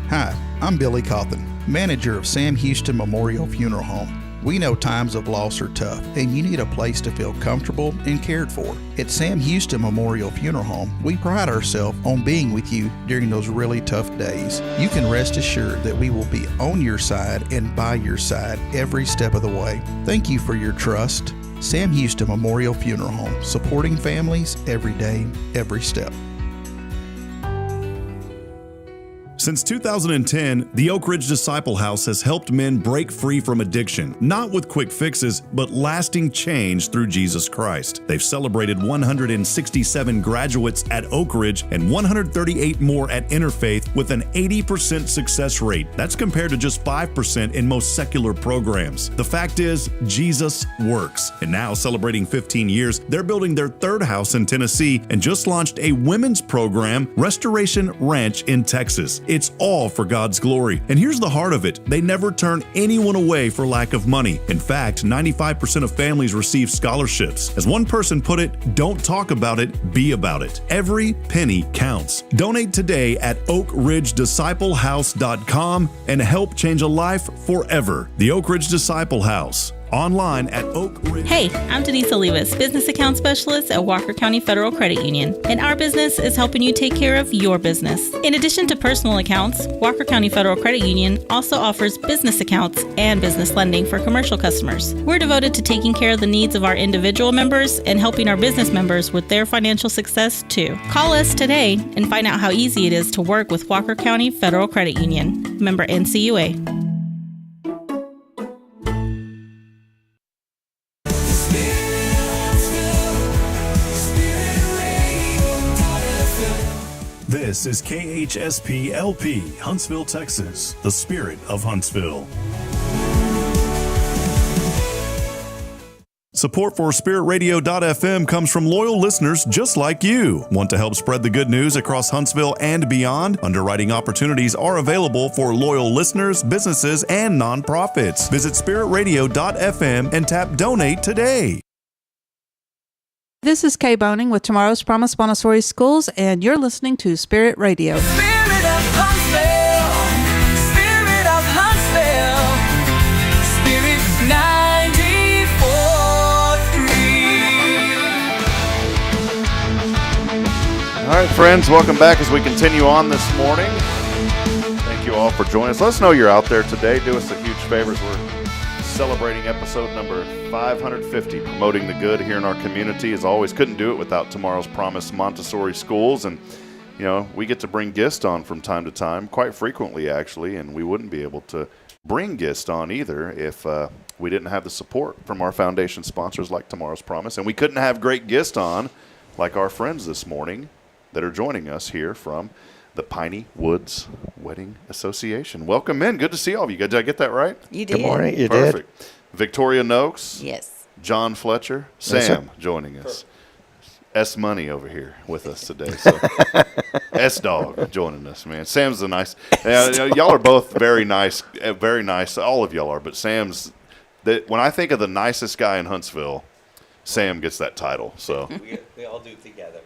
Hi, I'm Billy Cawthon, manager of Sam Houston Memorial Funeral Home. We know times of loss are tough, and you need a place to feel comfortable and cared for. At Sam Houston Memorial Funeral Home, we pride ourselves on being with you during those really tough days. You can rest assured that we will be on your side and by your side every step of the way. Thank you for your trust. Sam Houston Memorial Funeral Home, supporting families every day, every step. Since 2010, the Oak Ridge Disciple House has helped men break free from addiction, not with quick fixes, but lasting change through Jesus Christ. They've celebrated 167 graduates at Oak Ridge and 138 more at Interfaith with an 80% success rate. That's compared to just 5% in most secular programs. The fact is, Jesus works. And now, celebrating 15 years, they're building their third house in Tennessee and just launched a women's program, Restoration Ranch in Texas. It's all for God's glory. And here's the heart of it. They never turn anyone away for lack of money. In fact, 95% of families receive scholarships. As one person put it, don't talk about it, be about it. Every penny counts. Donate today at oakridgedisciplehouse.com and help change a life forever. The Oak Ridge Disciple House. Online at Oak Ridge. Hey, I'm Denise Olivas, Business Account Specialist at Walker County Federal Credit Union, and our business is helping you take care of your business. In addition to personal accounts, Walker County Federal Credit Union also offers business accounts and business lending for commercial customers. We're devoted to taking care of the needs of our individual members and helping our business members with their financial success too. Call us today and find out how easy it is to work with Walker County Federal Credit Union. Member NCUA. This is KHSP LP, Huntsville, Texas, the spirit of Huntsville. Support for SpiritRadio.fm comes from loyal listeners just like you. Want to help spread the good news across Huntsville and beyond? Underwriting opportunities are available for loyal listeners, businesses, and nonprofits. Visit SpiritRadio.fm and tap Donate today. This is Kaye Boehning with Tomorrow's Promise Montessori Schools, and you're listening to Spirit Radio. Spirit of Huntsville, Spirit of Huntsville, Spirit 94.3. All right, friends, welcome back as we continue on this morning. Thank you all for joining us. Let us know you're out there today. Do us a huge favor. We're celebrating episode number 550, promoting the good here in our community. As always, couldn't do it without Tomorrow's Promise Montessori Schools. And, you know, we get to bring guests on from time to time, quite frequently, actually, and we wouldn't be able to bring guests on either if we didn't have the support from our foundation sponsors like Tomorrow's Promise. And we couldn't have great guests on like our friends this morning that are joining us here from the Piney Woods Wedding Association. Welcome in. Good to see all of you. Did I get that right? You did. Good morning. You Perfect. did. Victoria Nokes. Yes. John Fletcher. Yes, Sam joining us. S Money over here with us today. So S Dog joining us, man. Sam's the nice. Y'all are both very nice. Very nice. All of y'all are, but Sam's. When I think of the nicest guy in Huntsville, Sam gets that title. So we all do it together.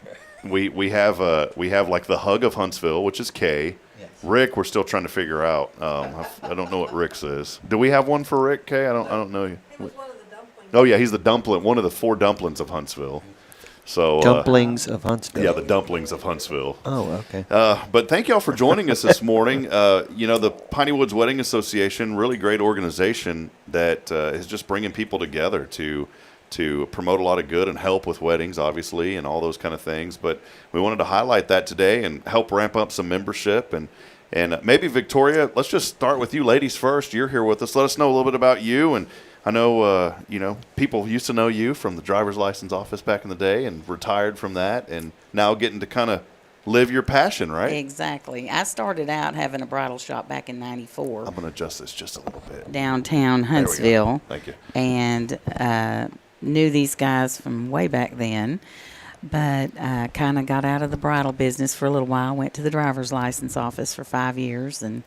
We have like the hug of Huntsville, which is Kaye. Yes. Rick, we're still trying to figure out. I don't know what Rick's is. Do we have one for Rick, Kaye? I don't know. He was one of the dumplings. Oh yeah, he's the dumpling, one of the 4 dumplings of Huntsville. So Dumplings of Huntsville. Yeah, the dumplings of Huntsville. Oh, okay. But thank y'all for joining us this morning. The Piney Woods Wedding Association, really great organization that is just bringing people together to promote a lot of good and help with weddings, obviously, and all those kind of things. But we wanted to highlight that today and help ramp up some membership. And maybe, Victoria, let's just start with you ladies first. You're here with us. Let us know a little bit about you. And I know, people used to know you from the driver's license office back in the day and retired from that and now getting to kind of live your passion, right? Exactly. I started out having a bridal shop back in '94. I'm going to adjust this just a little bit. Downtown Huntsville. Thank you. And knew these guys from way back then, but kind of got out of the bridal business for a little while, went to the driver's license office for 5 years, and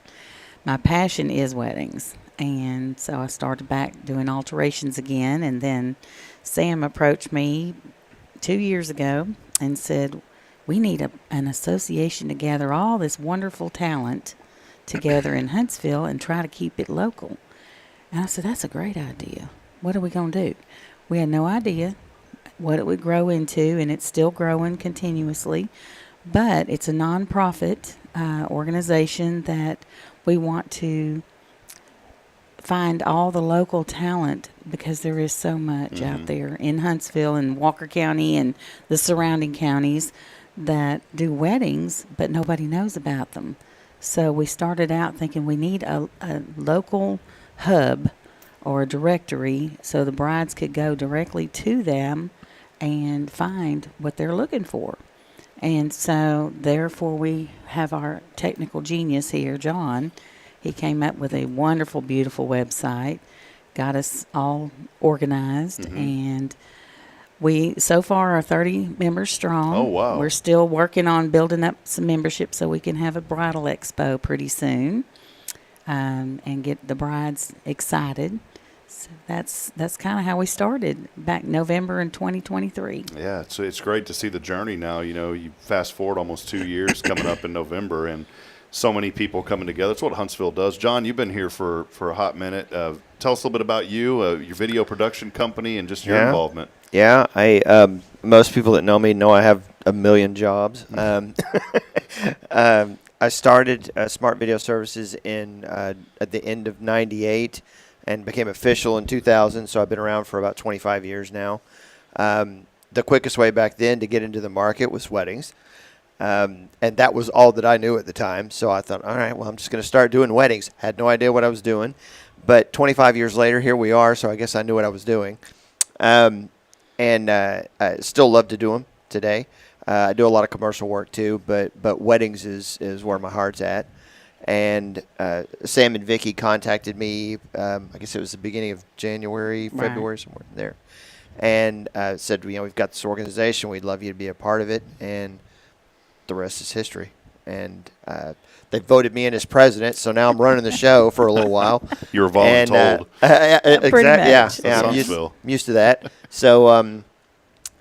my passion is weddings. And so I started back doing alterations again, and then Sam approached me 2 years ago and said, we need an association to gather all this wonderful talent together in Huntsville and try to keep it local. And I said, that's a great idea. What are we going to do? We had no idea what it would grow into, and it's still growing continuously. But it's a nonprofit organization that we want to find all the local talent, because there is so much out there in Huntsville and Walker County and the surrounding counties that do weddings, but nobody knows about them. So we started out thinking we need a local hub or a directory so the brides could go directly to them and find what they're looking for. And so therefore we have our technical genius here, John. He came up with a wonderful, beautiful website, got us all organized, and we so far are 30 members strong. Oh, wow. We're still working on building up some membership so we can have a bridal expo pretty soon, and get the brides excited. So that's kind of how we started back November in 2023. Yeah, it's great to see the journey now. You fast forward almost 2 years coming up in November, and so many people coming together. That's what Huntsville does. John, you've been here for a hot minute. Tell us a little bit about you, your video production company, and just your involvement. Yeah, most people that know me know I have a million jobs. I started Smart Video Services at the end of '98 and became official in 2000, so I've been around for about 25 years now. The quickest way back then to get into the market was weddings. And that was all that I knew at the time. So I thought, all right, well, I'm just going to start doing weddings. Had no idea what I was doing. But 25 years later, here we are. So I guess I knew what I was doing. I still love to do them today. I do a lot of commercial work too, but weddings is where my heart's at. And Sam and Vicky contacted me, I guess it was the beginning of January, February, somewhere there. And said, we've got this organization. We'd love you to be a part of it. And the rest is history. And they voted me in as president, so now I'm running the show for a little while. You were voluntold. Exactly. Yeah. I'm used to that. So,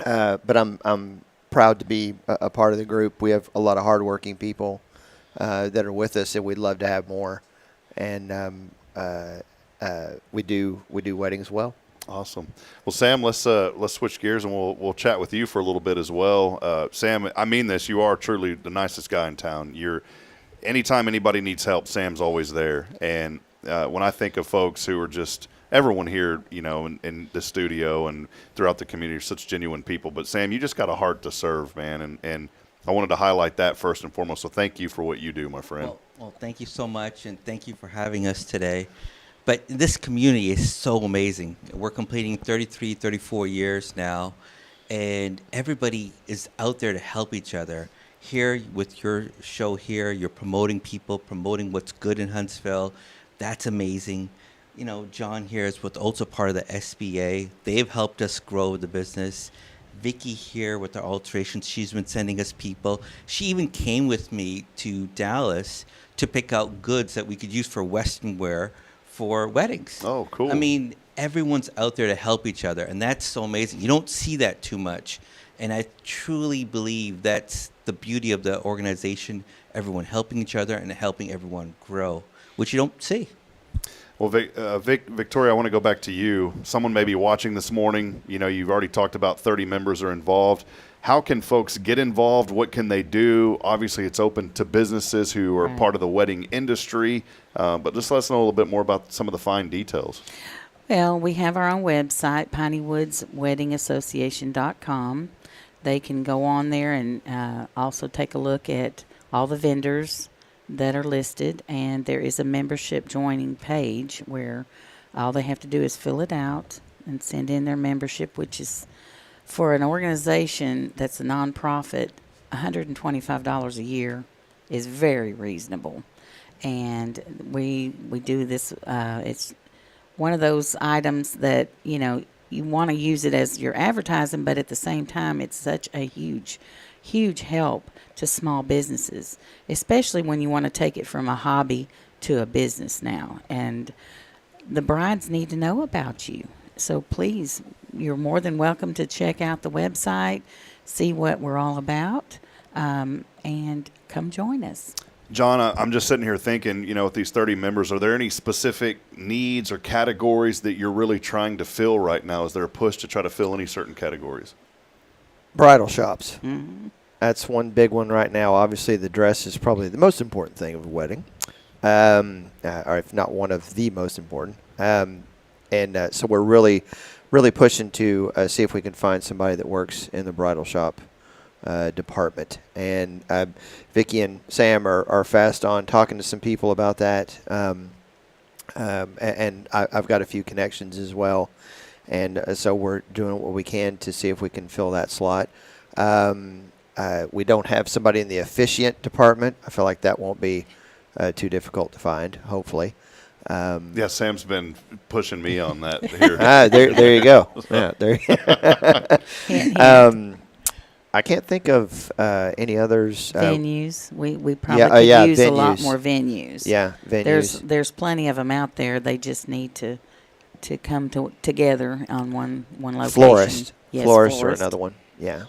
but I'm proud to be a part of the group. We have a lot of hardworking people that are with us, and we'd love to have more. And we do weddings well. Awesome. Well, Sam, let's switch gears and we'll chat with you for a little bit as well. Sam, I mean this. You are truly the nicest guy in town. Anytime anybody needs help, Sam's always there. And when I think of folks who are just everyone here, in the studio and throughout the community are such genuine people. But Sam, you just got a heart to serve, man. And I wanted to highlight that first and foremost. So thank you for what you do, my friend. Well, thank you so much, and thank you for having us today. But this community is so amazing. We're completing 34 years now, and everybody is out there to help each other. Here, with your show here, you're promoting people, promoting what's good in Huntsville. That's amazing. John here is also part of the SBA. They've helped us grow the business. Vicky here with the alterations, she's been sending us people. She even came with me to Dallas to pick out goods that we could use for Western wear for weddings. Oh, cool. I mean, everyone's out there to help each other, and that's so amazing. You don't see that too much, and I truly believe that's the beauty of the organization, everyone helping each other and helping everyone grow, which you don't see. Well, Victoria, I want to go back to you. Someone may be watching this morning. You've already talked about 30 members are involved. how can folks get involved? What can they do? Obviously, it's open to businesses who are part of the wedding industry, but just let us know a little bit more about some of the fine details. Well, we have our own website, PineyWoodsWeddingAssociation.com. They can go on there and also take a look at all the vendors that are listed, and there is a membership joining page where all they have to do is fill it out and send in their membership, which is, for an organization that's a nonprofit, $125 a year is very reasonable. And we do this, it's one of those items that, you want to use it as your advertising, but at the same time, it's such a huge help to small businesses, especially when you want to take it from a hobby to a business now. And the brides need to know about you. So please, you're more than welcome to check out the website, see what we're all about, and come join us. John, I'm just sitting here thinking, with these 30 members, are there any specific needs or categories that you're really trying to fill right now? Is there a push to try to fill any certain categories? Bridal shops. Mm-hmm. That's one big one right now. Obviously, the dress is probably the most important thing of a wedding, or if not one of the most important. So we're really pushing to see if we can find somebody that works in the bridal shop department. And Vicki and Sam are fast on talking to some people about that. And I've got a few connections as well. And so we're doing what we can to see if we can fill that slot. We don't have somebody in the officiant department. I feel like that won't be too difficult to find, hopefully. Yeah, Sam's been pushing me on that here. There you go. Yeah, there. I can't think of any others. Venues. We probably could use venues. A lot more venues. Yeah, venues. There's plenty of them out there. They just need to come together on one location. Florist. Yes, florist or another one. Yeah.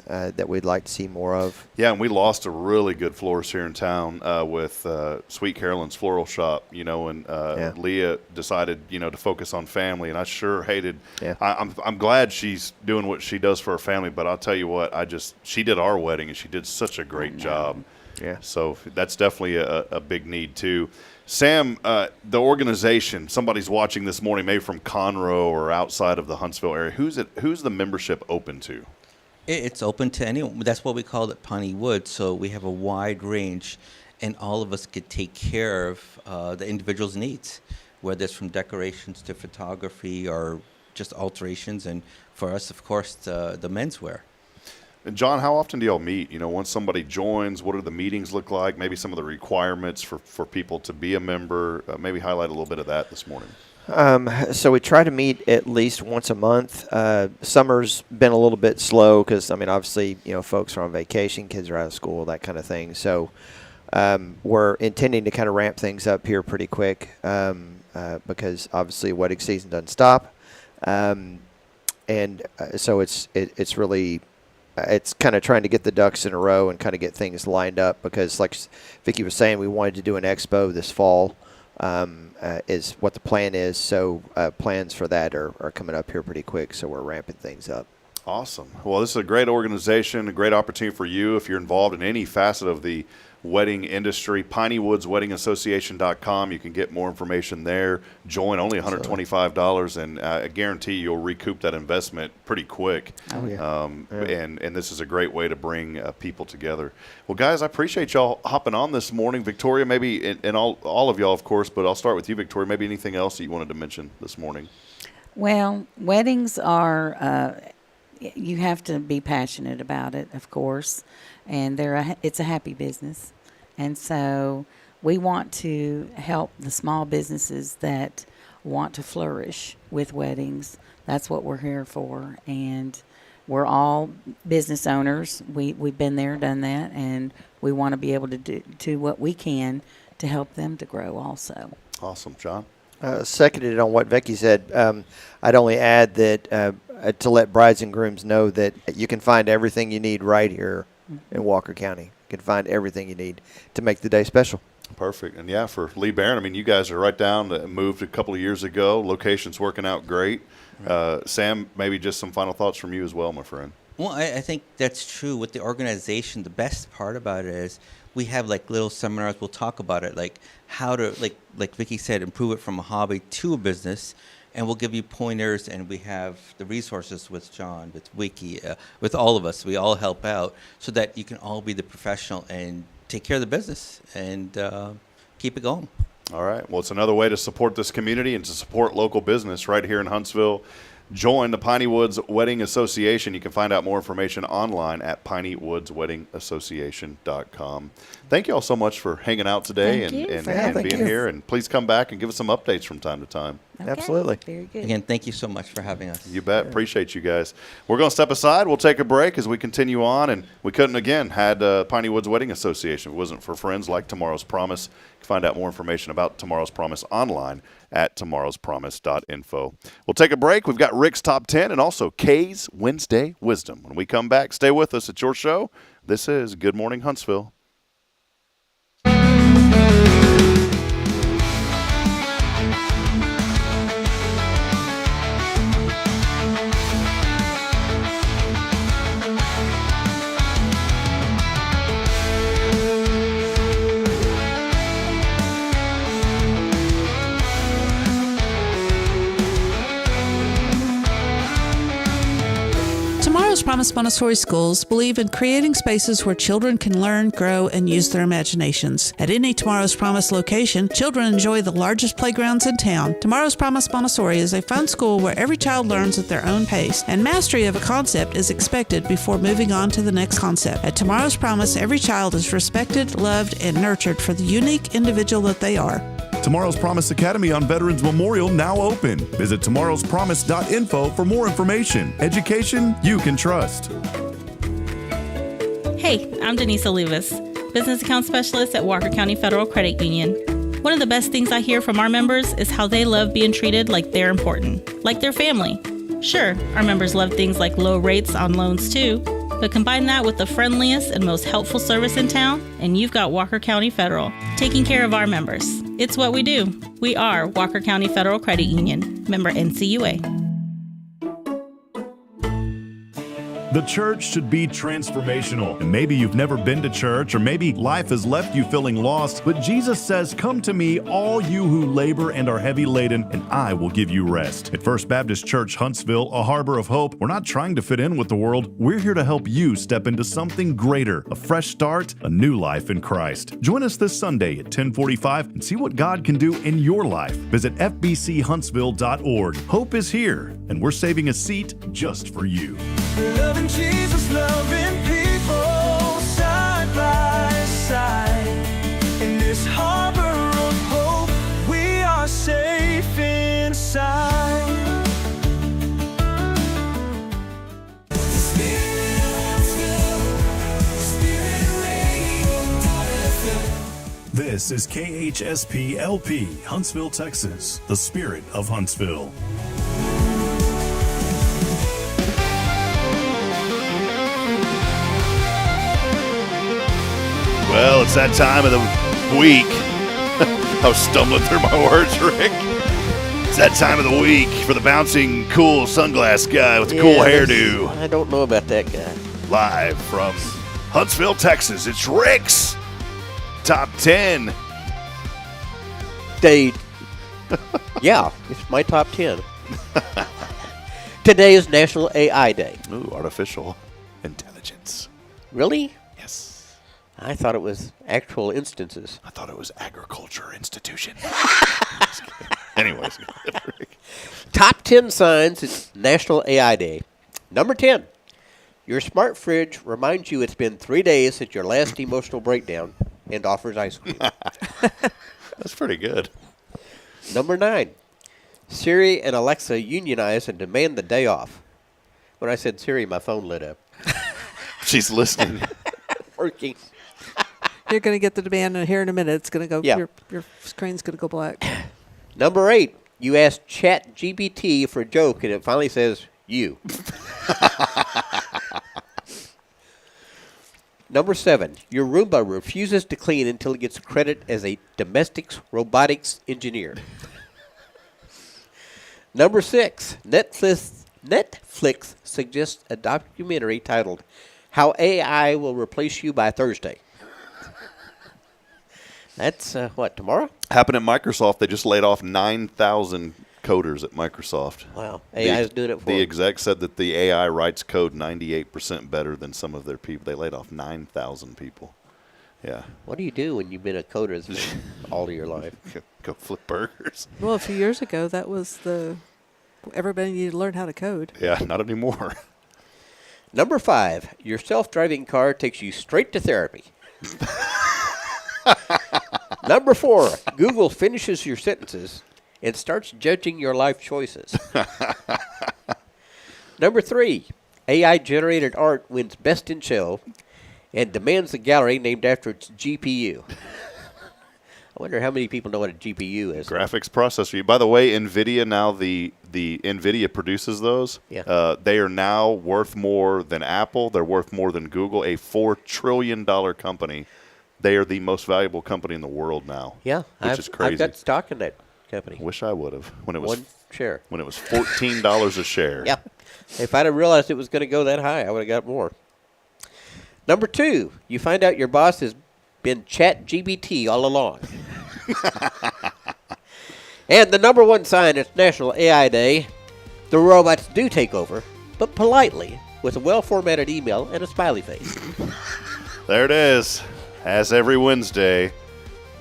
That we'd like to see more of. Yeah, and we lost a really good florist here in town with Sweet Carolyn's Floral Shop, and Leah decided, to focus on family, and I sure hated. Yeah. I'm glad she's doing what she does for her family, but I'll tell you what, she did our wedding, and she did such a great job. Yeah. So that's definitely a big need too. Sam, the organization, somebody's watching this morning, maybe from Conroe or outside of the Huntsville area. Who's the membership open to? It's open to anyone. That's what we call it, Piney Woods. So we have a wide range, and all of us could take care of the individual's needs, whether it's from decorations to photography or just alterations, and for us, of course, the menswear. And John, how often do y'all meet? Once somebody joins, what do the meetings look like? Maybe some of the requirements for people to be a member. Maybe highlight a little bit of that this morning. So we try to meet at least once a month. Summer's been a little bit slow because, obviously, folks are on vacation, kids are out of school, that kind of thing. So we're intending to kind of ramp things up here pretty quick because, obviously, wedding season doesn't stop. So it's really it's kind of trying to get the ducks in a row and kind of get things lined up because, like Vicki was saying, we wanted to do an expo this fall. Is what the plan is. So plans for that are coming up here pretty quick. So we're ramping things up. Awesome. Well, this is a great organization, a great opportunity for you if you're involved in any facet of the wedding industry. PineyWoodsWeddingAssociation.com. You can get more information there. Join only $125, and I guarantee you'll recoup that investment pretty quick. Oh, yeah. And this is a great way to bring people together. Well, guys, I appreciate y'all hopping on this morning. Victoria, maybe, and all of y'all, of course, but I'll start with you, Victoria. Maybe anything else that you wanted to mention this morning? Well, weddings are you have to be passionate about it, of course, and it's a happy business. And so we want to help the small businesses that want to flourish with weddings. That's what we're here for. And we're all business owners. We've been there, done that, and we want to be able to do what we can to help them to grow also. Awesome. John? Seconded on what Vicki said. I'd only add that to let brides and grooms know that you can find everything you need right here in Walker County. You can find everything you need to make the day special. Perfect. And, yeah, for Lee Barron, you guys are right down, moved a couple of years ago. Location's working out great. Sam, maybe just some final thoughts from you as well, my friend. Well, I think that's true with the organization. The best part about it is we have like little seminars. We'll talk about it, like how to, like Vicki said, improve it from a hobby to a business. And we'll give you pointers, and we have the resources with John, with Wiki, with all of us. We all help out so that you can all be the professional and take care of the business and keep it going. All right. Well, it's another way to support this community and to support local business right here in Huntsville. Join the Piney Woods Wedding Association. You can find out more information online at pineywoodweddingassociation.com. Thank you all so much for hanging out today and being here. And please come back and give us some updates from time to time. Okay. Absolutely. Very good. Again, thank you so much for having us. You bet. Appreciate you guys. We're going to step aside. We'll take a break as we continue on. And we couldn't, again, had Piney Woods Wedding Association. If it wasn't for friends like Tomorrow's Promise. You can find out more information about Tomorrow's Promise online at tomorrowspromise.info. We'll take a break. We've got Rick's Top 10 and also Kaye's Wednesday Wisdom. When we come back, stay with us at your show. This is Good Morning Huntsville. Tomorrow's Promise Montessori schools believe in creating spaces where children can learn, grow, and use their imaginations. At any Tomorrow's Promise location, children enjoy the largest playgrounds in town. Tomorrow's Promise Montessori is a fun school where every child learns at their own pace, and mastery of a concept is expected before moving on to the next concept. At Tomorrow's Promise, every child is respected, loved, and nurtured for the unique individual that they are. Tomorrow's Promise Academy on Veterans Memorial now open. Visit tomorrowspromise.info for more information. Education you can trust. Hey, I'm Denise Olivas, Business Account Specialist at Walker County Federal Credit Union. One of the best things I hear from our members is how they love being treated like they're important, like their family. Sure, our members love things like low rates on loans too, but combine that with the friendliest and most helpful service in town, and you've got Walker County Federal, taking care of our members. It's what we do. We are Walker County Federal Credit Union, member NCUA. The church should be transformational. And maybe you've never been to church, or maybe life has left you feeling lost, but Jesus says, "Come to me, all you who labor and are heavy laden, and I will give you rest." At First Baptist Church Huntsville, a harbor of hope, we're not trying to fit in with the world. We're here to help you step into something greater, a fresh start, a new life in Christ. Join us this Sunday at 10:45 and see what God can do in your life. Visit fbchuntsville.org. Hope is here, and we're saving a seat just for you. Loving Jesus, loving people side by side. In this harbor of hope, we are safe inside. This is KHSP-LP, Huntsville, Texas, the spirit of Huntsville. Well, it's that time of the week. I was stumbling through my words, Rick. It's that time of the week for the bouncing, cool sunglass guy with the cool hairdo. I don't know about that guy. Live from Huntsville, Texas, it's Rick's Top 10. Yeah, it's my top 10. Today is National AI Day. Ooh, artificial intelligence. Really? Yes. I thought it was actual instances. I thought it was agriculture institution. Anyways. Top 10 signs it's National AI Day. Number 10. Your smart fridge reminds you it's been 3 days since your last emotional breakdown and offers ice cream. That's pretty good. Number 9. Siri and Alexa unionize and demand the day off. When I said Siri, my phone lit up. She's listening. Working. You're going to get the demand here in a minute. It's going to go. Yeah. Your screen's going to go black. Number 8. You ask ChatGPT for a joke, and it finally says, you. Number 7. Your Roomba refuses to clean until it gets credit as a domestics robotics engineer. Number 6. Netflix Netflix suggests a documentary titled How AI Will Replace You by Thursday. That's, tomorrow? Happened at Microsoft. They just laid off 9,000 coders at Microsoft. Wow. AI is doing it for The them. exec said that the AI writes code 98% better than some of their people. They laid off 9,000 people. Yeah. What do you do when you've been a coder for all of your life? Go flip burgers. Well, a few years ago, that was everybody needed to learn how to code. Yeah, not anymore. Number 5, your self-driving car takes you straight to therapy. Number 4, Google finishes your sentences and starts judging your life choices. Number 3, AI-generated art wins Best in Show and demands a gallery named after its GPU. I wonder how many people know what a GPU is. Graphics processor. By the way, NVIDIA now, the NVIDIA produces those. Yeah. They are now worth more than Apple. They're worth more than Google, a $4 trillion company. They are the most valuable company in the world now. Yeah. Which is crazy. I've got stock in that company. Wish I would have. When it was one share. When it was $14 a share. Yeah. If I'd have realized it was going to go that high, I would have got more. Number 2, you find out your boss has been ChatGPT all along. And the number 1 sign it's National AI Day, the robots do take over, but politely, with a well-formatted email and a smiley face. There it is. As every Wednesday,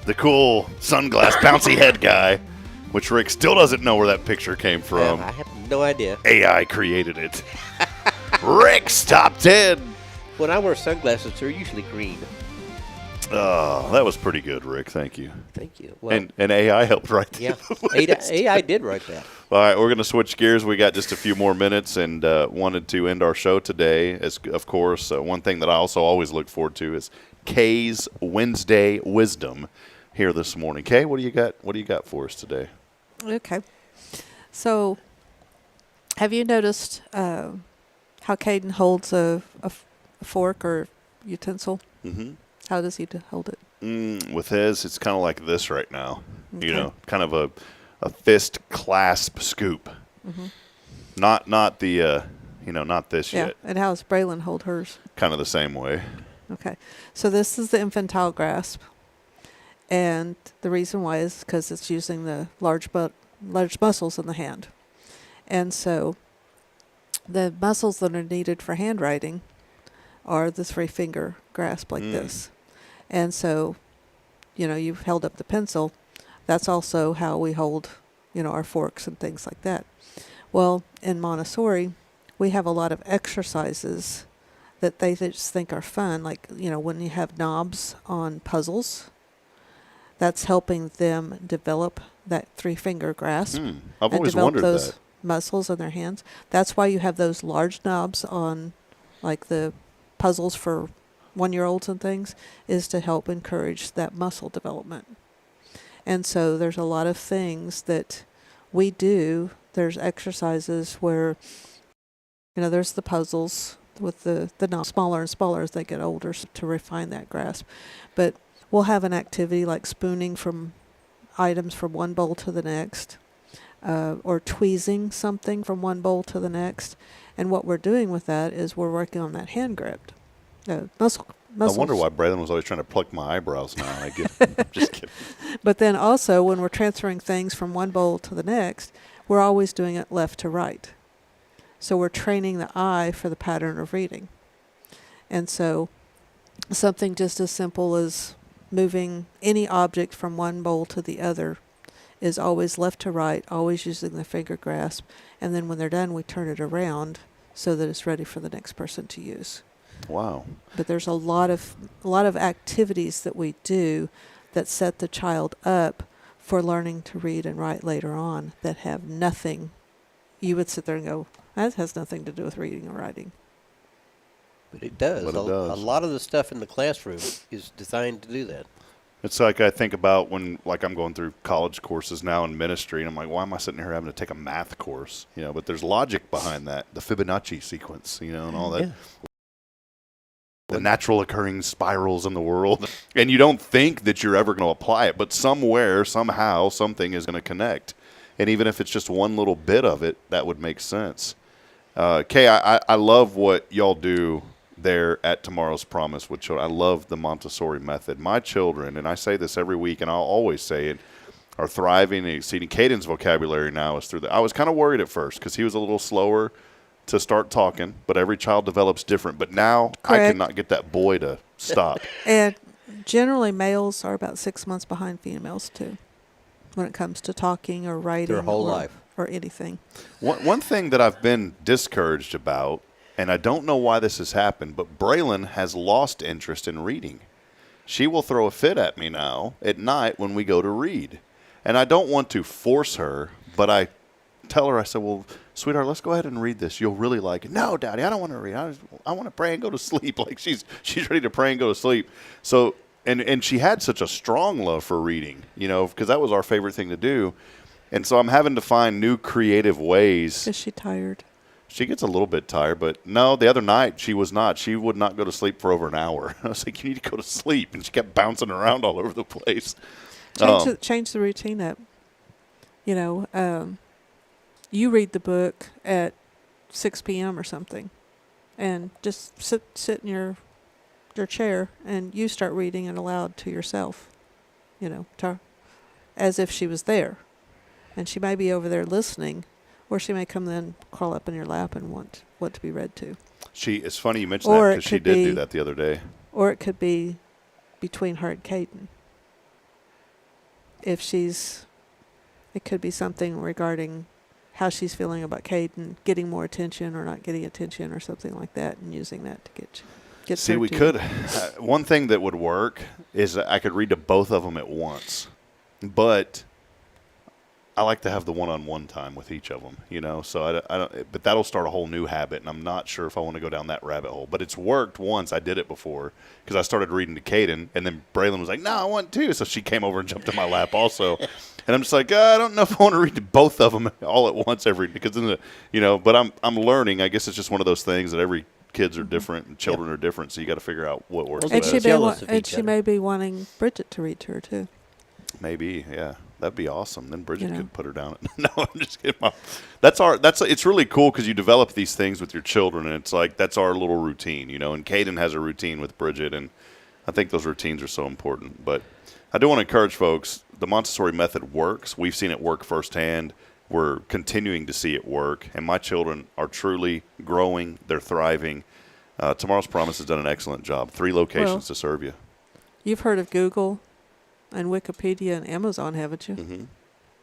the cool sunglass bouncy head guy, which Rick still doesn't know where that picture came from. I have no idea. AI created it. Rick's Top 10. When I wear sunglasses, they're usually green. Oh, that was pretty good, Rick. Thank you. Thank you. Well, and AI helped write that. Yeah, AI did write that. All right, we're going to switch gears. We got just a few more minutes and wanted to end our show today. As of course, one thing that I also always look forward to is Kaye's Wednesday Wisdom here this morning. Kaye, what do you got? What do you got for us today? Okay. So, have you noticed how Caden holds a fork or utensil? Mm-hmm. How does he hold it? With his, it's kind of like this right now. Okay. You know, kind of a fist clasp scoop. Mm-hmm. Not the, not this Yeah. yet. And how does Braylon hold hers? Kind of the same way. Okay. So this is the infantile grasp. And the reason why is because it's using the large muscles in the hand. And so the muscles that are needed for handwriting are the 3-finger grasp like this. And so, you've held up the pencil. That's also how we hold, our forks and things like that. Well, in Montessori, we have a lot of exercises that they just think are fun. Like, when you have knobs on puzzles, that's helping them develop that 3-finger grasp. I've and always develop wondered those that. muscles in their hands. That's why you have those large knobs on, like the puzzles for 1-year-olds and things, is to help encourage that muscle development. And so there's a lot of things that we do. There's exercises where, there's the puzzles with the knobs smaller and smaller as they get older to refine that grasp. But we'll have an activity like spooning from items from one bowl to the next, or tweezing something from one bowl to the next. And what we're doing with that is we're working on that hand grip. Muscles. I wonder why Braylon was always trying to pluck my eyebrows now. I'm just kidding. But then also when we're transferring things from one bowl to the next, we're always doing it left to right. So we're training the eye for the pattern of reading. And so something just as simple as moving any object from one bowl to the other is always left to right, always using the finger grasp. And then when they're done, we turn it around so that it's ready for the next person to use. Wow. But there's a lot of activities that we do that set the child up for learning to read and write later on that have nothing. You would sit there and go, that has nothing to do with reading or writing. But it does. But it does. A lot of the stuff in the classroom is designed to do that. It's like I think about when, like, I'm going through college courses now in ministry, and I'm like, why am I sitting here having to take a math course? But there's logic behind that, the Fibonacci sequence, and all that. Yeah. The natural occurring spirals in the world. And you don't think that you're ever going to apply it, but somewhere, somehow, something is going to connect. And even if it's just one little bit of it, that would make sense. Kaye, I love what y'all do there at Tomorrow's Promise with children. I love the Montessori method. My children, and I say this every week, and I'll always say it, are thriving and exceeding. Caden's vocabulary now is through the. I was kind of worried at first because he was a little slower to start talking, but every child develops different. But now I cannot get that boy to stop. And generally males are about 6 months behind females too when it comes to talking or writing their whole life or anything. One thing that I've been discouraged about, and I don't know why this has happened, but Braylon has lost interest in reading. She will throw a fit at me now at night when we go to read. And I don't want to force her, but I tell her, I said, well, sweetheart, let's go ahead and read this. You'll really like it. No, Daddy, I don't want to read. I want to pray and go to sleep. Like she's ready to pray and go to sleep. So, and she had such a strong love for reading, you know, because that was our favorite thing to do. And so I'm having to find new creative ways. Is she tired? She gets a little bit tired, but no, the other night she was not. She would not go to sleep for over an hour. I was like, you need to go to sleep. And she kept bouncing around all over the place. Change the routine up. You know, you read the book at 6 p.m. or something, and just sit in your chair, and you start reading it aloud to yourself, you know, as if she was there. And she may be over there listening, or she may come then crawl up in your lap and want to be read to. It's funny you mentioned that because she did do that the other day. Or it could be between her and Caden. It could be something regarding how she's feeling about Caden, getting more attention or not getting attention or something like that, and using that to get See, we could. One thing that would work is I could read to both of them at once, but I like to have the one-on-one time with each of them, you know. So I don't. But that'll start a whole new habit, and I'm not sure if I want to go down that rabbit hole. But it's worked once. I did it before because I started reading to Caden, and then Braylon was like, "No, I want to." So she came over and jumped in my lap also, and I'm just like, I don't know if I want to read to both of them all at once because you know. But I'm learning. I guess it's just one of those things that every kids are different and children are different, so you got to figure out what works best. She may be wanting Bridget to read to her too. Maybe, yeah. That'd be awesome. Then Bridget could put her down. No, I'm just kidding. It's really cool because you develop these things with your children, and it's like that's our little routine, you know. And Caden has a routine with Bridget, and I think those routines are so important. But I do want to encourage folks. The Montessori method works. We've seen it work firsthand. We're continuing to see it work, and my children are truly growing. They're thriving. Tomorrow's Promise has done an excellent job. 3 locations to serve you. You've heard of Google and Wikipedia and Amazon, haven't you? Mm-hmm.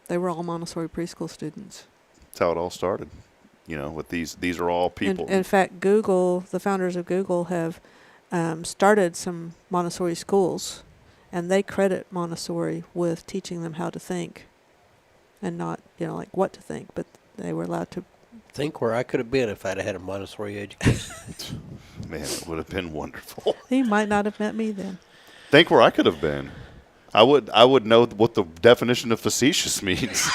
They were all Montessori preschool students. That's how it all started. You know, with these are all people. In fact, Google, the founders of Google have started some Montessori schools, and they credit Montessori with teaching them how to think and not, you know, like what to think, but they were allowed to think where I could have been if I'd had a Montessori education. Man, it would have been wonderful. He might not have met me then. Think where I could have been. I would know what the definition of facetious means.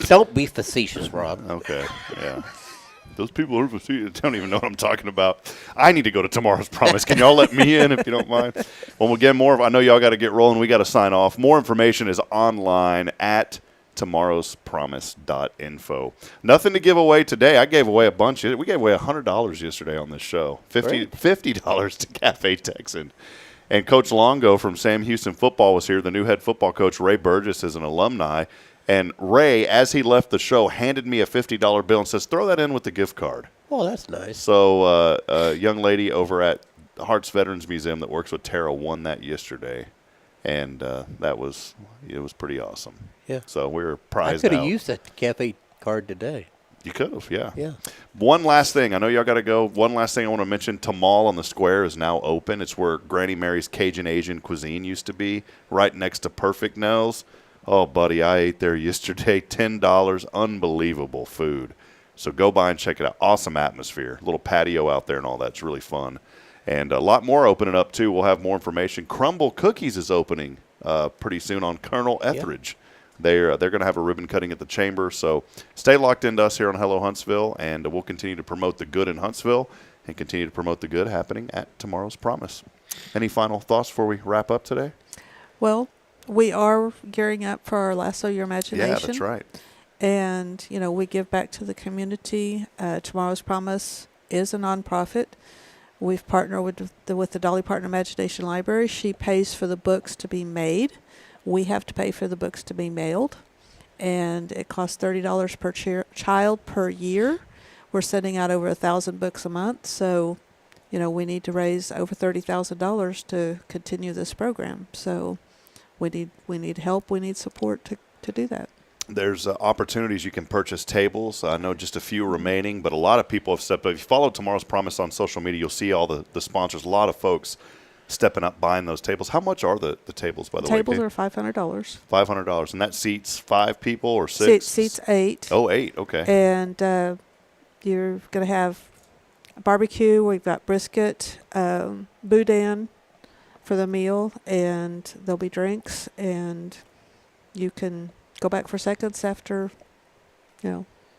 Don't be facetious, Rob. Okay, yeah. Those people are facetious. Don't even know what I'm talking about. I need to go to Tomorrow's Promise. Can y'all let me in if you don't mind? Well, we'll get more. I know y'all got to get rolling. We got to sign off. More information is online at tomorrowspromise.info. Nothing to give away today. I gave away a bunch. We gave away $100 yesterday on this show. $50 to Cafe Texan. And Coach Longo from Sam Houston Football was here. The new head football coach, Ray Burgess, is an alumni. And Ray, as he left the show, handed me a $50 bill and says, throw that in with the gift card. Oh, that's nice. So a young lady over at the Hearts Veterans Museum that works with Tara won that yesterday. And it was pretty awesome. Yeah. So we were prized out. I could have used that cafe card today. You could have, yeah. Yeah. One last thing. I know y'all got to go. One last thing I want to mention. Tamal on the Square is now open. It's where Granny Mary's Cajun Asian cuisine used to be, right next to Perfect Nell's. Oh, buddy, I ate there yesterday. $10. Unbelievable food. So go by and check it out. Awesome atmosphere. Little patio out there and all that. It's really fun. And a lot more opening up, too. We'll have more information. Crumble Cookies is opening pretty soon on Colonel Etheridge. Yep. They're going to have a ribbon cutting at the chamber. So stay locked into us here on Hello Huntsville, and we'll continue to promote the good in Huntsville and continue to promote the good happening at Tomorrow's Promise. Any final thoughts before we wrap up today? Well, we are gearing up for our Lasso Your Imagination. Yeah, that's right. And, we give back to the community. Tomorrow's Promise is a nonprofit. We've partnered with the Dolly Parton Imagination Library. She pays for the books to be made. We have to pay for the books to be mailed. And it costs $30 per child per year. We're sending out over 1,000 books a month. So, we need to raise over $30,000 to continue this program. So we need help. We need support to do that. There's opportunities you can purchase tables. I know just a few remaining, but a lot of people have stepped up. If you follow Tomorrow's Promise on social media, you'll see all the sponsors. A lot of folks stepping up buying those tables. How much are the tables, by the way? Tables are $500. $500. And that seats 5 people or 6? Seats 8. Oh, 8. Okay. And you're going to have a barbecue. We've got brisket, boudin for the meal, and there'll be drinks, and you can go back for seconds after,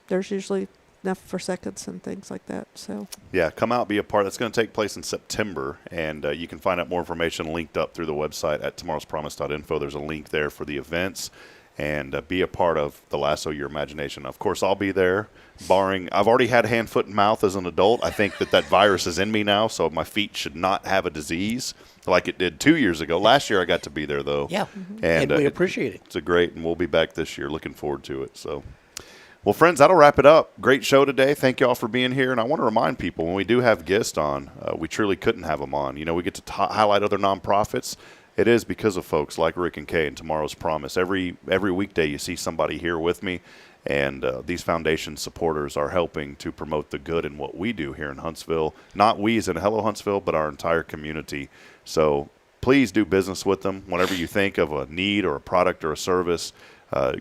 there's usually enough for seconds and things like that. So yeah, come out, be a part. That's going to take place in September, and you can find out more information linked up through the website at tomorrowspromise.info. There's a link there for the events, and be a part of the Lasso Your Imagination. Of course, I'll be there, barring I've already had hand, foot, and mouth as an adult. I think that virus is in me now, so my feet should not have a disease like it did 2 years ago. Last year I got to be there, though. Yeah, and we appreciate it. It's a great, and we'll be back this year. Looking forward to it. So, well, friends, that'll wrap it up. Great show today. Thank you all for being here. And I want to remind people, when we do have guests on, we truly couldn't have them on. We get to highlight other nonprofits. It is because of folks like Rick and Kaye and Tomorrow's Promise. Every weekday you see somebody here with me, and these foundation supporters are helping to promote the good in what we do here in Huntsville. Not we as in Hello Huntsville, but our entire community. So please do business with them. Whenever you think of a need or a product or a service,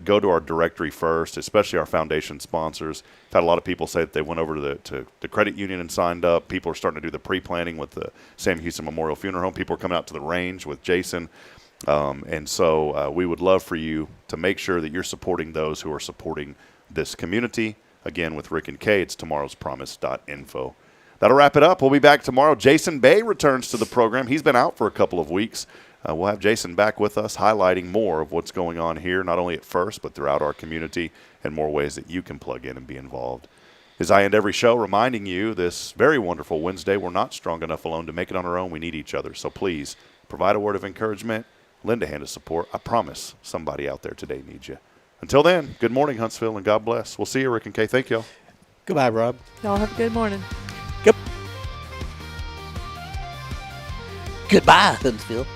go to our directory first, especially our foundation sponsors. I've had a lot of people say that they went over to the credit union and signed up. People are starting to do the pre-planning with the Sam Houston Memorial Funeral Home. People are coming out to the range with Jason. And so we would love for you to make sure that you're supporting those who are supporting this community. Again, with Rick and Kaye, it's tomorrowspromise.info. That'll wrap it up. We'll be back tomorrow. Jason Bay returns to the program. He's been out for a couple of weeks. We'll have Jason back with us, highlighting more of what's going on here, not only at First, but throughout our community, and more ways that you can plug in and be involved. As I end every show, reminding you this very wonderful Wednesday, we're not strong enough alone to make it on our own. We need each other. So please provide a word of encouragement, lend a hand of support. I promise somebody out there today needs you. Until then, good morning, Huntsville, and God bless. We'll see you, Rick and Kaye. Thank y'all. Goodbye, Rob. Y'all have a good morning. Goodbye, Huntsville.